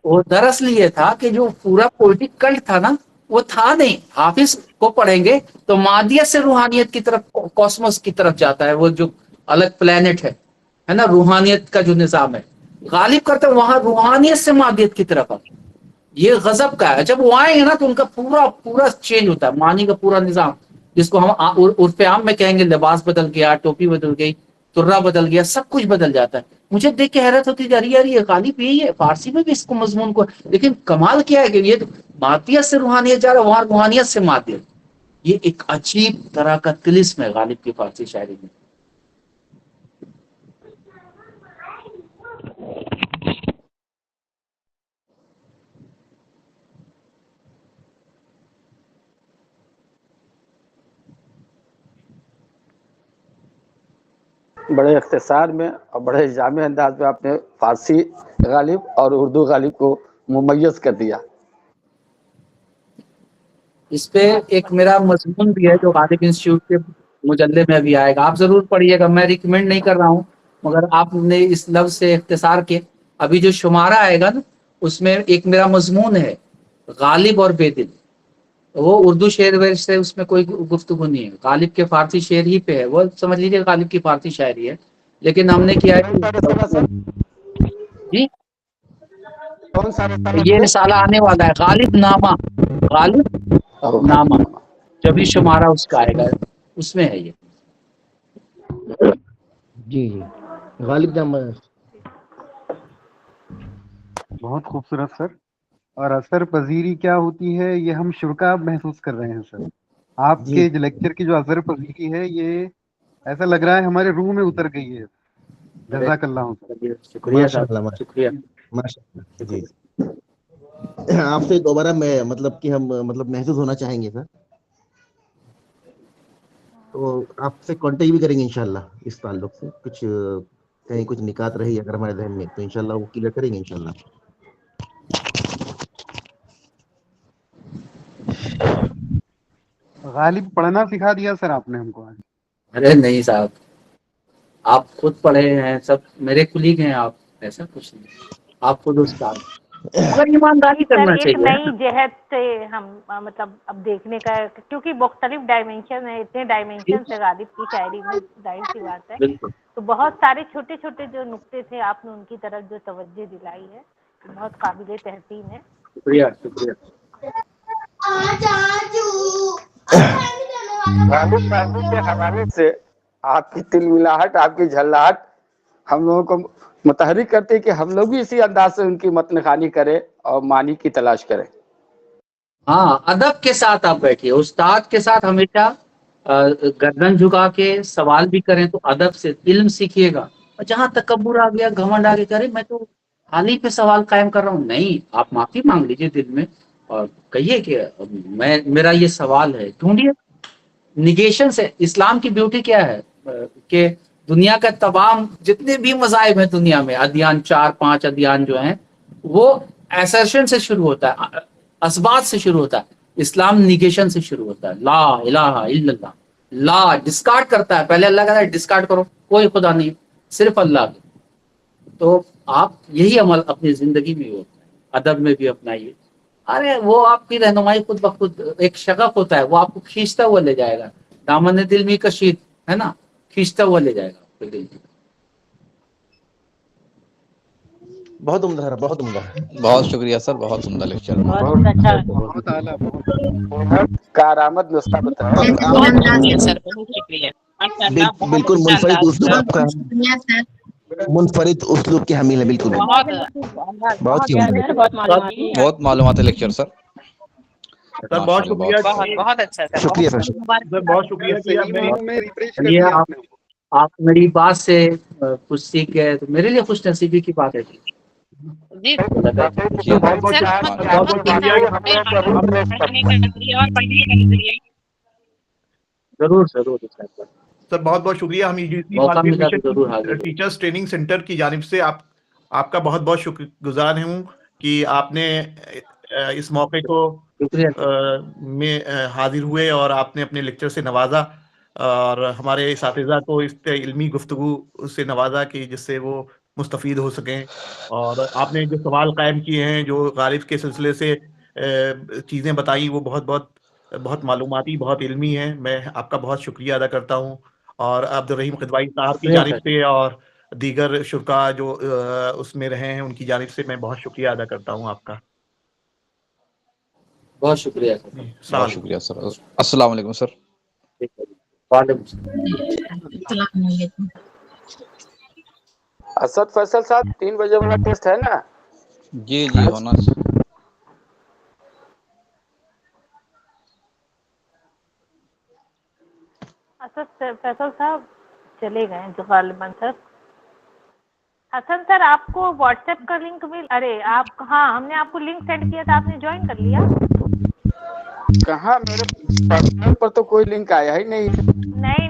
وہ دراصل یہ تھا کہ جو پورا پولیٹک کلٹ تھا نا, وہ تھا نہیں. حافظ کو پڑھیں گے تو مادیت سے روحانیت کی طرف, کوسموس کی طرف جاتا ہے, وہ جو الگ پلانٹ ہے نا, روحانیت کا جو نظام ہے. غالب کرتے وہاں روحانیت سے مادیت کی طرف. یہ غضب کا ہے, جب وہ آئیں گے نا تو ان کا پورا چینج ہوتا ہے, معنی کا پورا نظام, جس کو ہم عرف عام میں کہیں گے لباس بدل گیا, ٹوپی بدل گئی, ترا بدل گیا, سب کچھ بدل جاتا ہے. مجھے دیکھ کے حیرت ہوتی ہے, ارے یار یہ غالب یہی ہے, فارسی میں بھی اس کو مضمون کو, لیکن کمال کیا ہے کہ یہ مادیت سے روحانیت جا رہا ہے, وہاں روحانیت سے مادیت. یہ ایک عجیب طرح کا طلسم ہے غالب کی فارسی شاعری میں. بڑے اختصار میں اور بڑے جامع انداز میں آپ نے فارسی غالب اور اردو غالب کو ممیز کر دیا. اس پہ ایک میرا مضمون بھی ہے جو غالب انسٹیٹیوٹ کے مجلے میں بھی آئے گا, آپ ضرور پڑھیے گا. میں ریکمینڈ نہیں کر رہا ہوں, مگر آپ نے اس لفظ سے اختصار کے ابھی جو شمارہ آئے گا نا, اس میں ایک میرا مضمون ہے غالب اور بے دل. وہ اردو شعر ویر سے اس میں کوئی گفتگو نہیں ہے, غالب کے فارسی شعر ہی پہ ہے. وہ سمجھ لیجیے غالب کی فارسی شاعری ہے, لیکن ہم نے کیا ہے جی کون سا یہ رسالہ آنے والا ہے, غالب نامہ, غالب نامہ جبھی شمارہ اس کا آئے گا, اس میں ہے یہ. جی جی غالب نامہ. بہت خوبصورت سر. اور اثر پذیری کیا ہوتی ہے یہ ہم شرکا محسوس کر رہے ہیں سر. آپ جی. کے جو لیکچر کی جو اثر پذیری ہے یہ ایسا لگ رہا ہے ہمارے روح میں اتر گئی ہے. جزاک اللہ سر. شکریہ ماشاء صاحب, اللہ شکریہ. ماشاء اللہ. جی آپ سے دوبارہ میں مطلب کہ ہم مطلب محسوس ہونا چاہیں گے سر, تو آپ سے کانٹیکٹ بھی کریں گے انشاءاللہ اس تعلق سے. کچھ کہیں کچھ نکات رہی اگر ہمارے ذہن میں تو انشاءاللہ وہ کلیئر کریں گے انشاءاللہ. غالب پڑھنا سکھا دیا سر آپ نے ہم کو. ارے نہیں صاحب, آپ خود پڑھے ہیں, سب میرے کلیگ ہیں آپ, ایسا کچھ نہیں. آپ خود استاد, مگر ایمانداری سر کرنا ایک چاہیے. نئی جہت سے ہم مطلب اب دیکھنے کا, کیونکہ مختلف ڈائمینشن ہے, اتنے ڈائمینشن سے غالب کی شاعری میں, ظاہر سی بات ہے. بالکل. تو بہت سارے چھوٹے چھوٹے جو نقطے تھے آپ نے ان کی طرف جو توجہ دلائی ہے بہت قابل تحسین ہے. شکریہ شکریہ. غالب صاحب کے حوالے سے آپ کی تلملاہٹ, آپ کی جھلاہٹ ہم لوگوں کو متحرک کرتے کہ ہم لوگ بھی اسی انداز سے ان کی متن خوانی کریں اور معنی کی تلاش کریں. ہاں, ادب کے ساتھ آپ بیٹھیے, استاد کے ساتھ ہمیشہ گردن جھکا کے سوال بھی کریں تو ادب سے علم سیکھیے گا. اور جہاں تکبر آ گیا, گھمنڈ آ گیا, کرے میں تو حال ہی پہ سوال قائم کر رہا ہوں, نہیں, آپ معافی مانگ لیجیے دل میں اور کہیے کہ میرا یہ سوال ہے. ڈھونڈیے نگیشن سے. اسلام کی بیوٹی کیا ہے کہ دنیا کا تمام جتنے بھی مذاہب ہیں دنیا میں, ادیان 4-5 ادیان جو ہیں, وہ ایسرشن سے شروع ہوتا ہے, اسبات سے شروع ہوتا ہے. اسلام نیگیشن سے شروع ہوتا ہے, لا الہ الا اللہ. لا ڈسکارڈ کرتا ہے, پہلے اللہ کہتا ہے ڈسکارڈ کرو, کوئی خدا نہیں, صرف اللہ. تو آپ یہی عمل اپنی زندگی میں ہوتا ہے, ادب میں بھی اپنائیے. ارے وہ آپ کی رہنمائی خود بخود ایک شغف ہوتا ہے, وہ آپ کو کھینچتا ہوا لے جائے گا. دامن دل میں کشید ہے نا, کھینچتا ہوا لے جائے گا آپ کے دل میں. بہت عمدہ ہے, بہت عمدہ. بہت شکریہ سر, بہت عمدہ لیکچر. بہت اچھا. بہت اعلیٰ. کارآمد نسخہ بتایا. بہت شکریہ سر, بہت شکریہ. ماشاءاللہ, بہت بالکل اچھا منفرد انداز اسلوب تھا. آپ کا, شکریہ سر. منفرد اسلوب کی حامل ہے. بالکل بہت ہی عمدہ. بہت معلوماتی. بہت معلومات لیکچر سر. سر بہت شکریہ. بہت اچھا سر. شکریہ سر. سر بہت شکریہ کہ آپ صحیح معنوں میں ریفریش کر چلیے, دیا آپ نے. آپ میری بات سے کچھ سیکھ گئے تو میرے لیے خوش نصیبی کی بات ہے. جی بہت بہت شکریہ کہ ہم پڑھنے کا نظریہ اور پڑھنے کا نظریہ. ضرور ضرور. سر بہت بہت شکریہ. ہم موقع ملا تو ضرور حاضر ہوں. ٹیچرز ٹریننگ سینٹر کی جانب سے آپ کا بہت بہت شکر گزار ہوں کہ آپ نے اس موقع کو میں حاضر ہوئے اور آپ نے اپنے لیکچر سے نوازا اور ہمارے اساتذہ کو اس علمی گفتگو سے نوازا کہ جس سے وہ مستفید ہو سکیں. اور آپ نے جو سوال قائم کیے ہیں, جو غالب کے سلسلے سے چیزیں بتائیں, وہ بہت بہت بہت معلوماتی, بہت علمی ہیں. میں آپ کا بہت شکریہ ادا کرتا ہوں. اور عبدالرحیم قدوائی صاحب کی جانب سے اور دیگر شرکا جو اس میں رہے ہیں ان کی جانب سے میں بہت شکریہ ادا کرتا ہوں آپ کا. بہت شکریہ. بہت شکریہ سر. السلام علیکم سر. وعلیکم السلام. اسد فیصل صاحب 3 بجے والا ٹیسٹ ہے نا؟ جی ہونا چاہیے. اسد فیصل صاحب چلے گئے جو غالباً سر. حسن سر آپ کو واٹس ایپ کا لنک ارے آپ, ہاں ہم نے آپ کو لنک سینڈ کیا تھا, آپ نے جوائن کر لیا؟ کہاں, میرے پر تو کوئی لنک آیا ہی نہیں. نہیں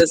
10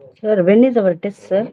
Sir, when is our test, sir?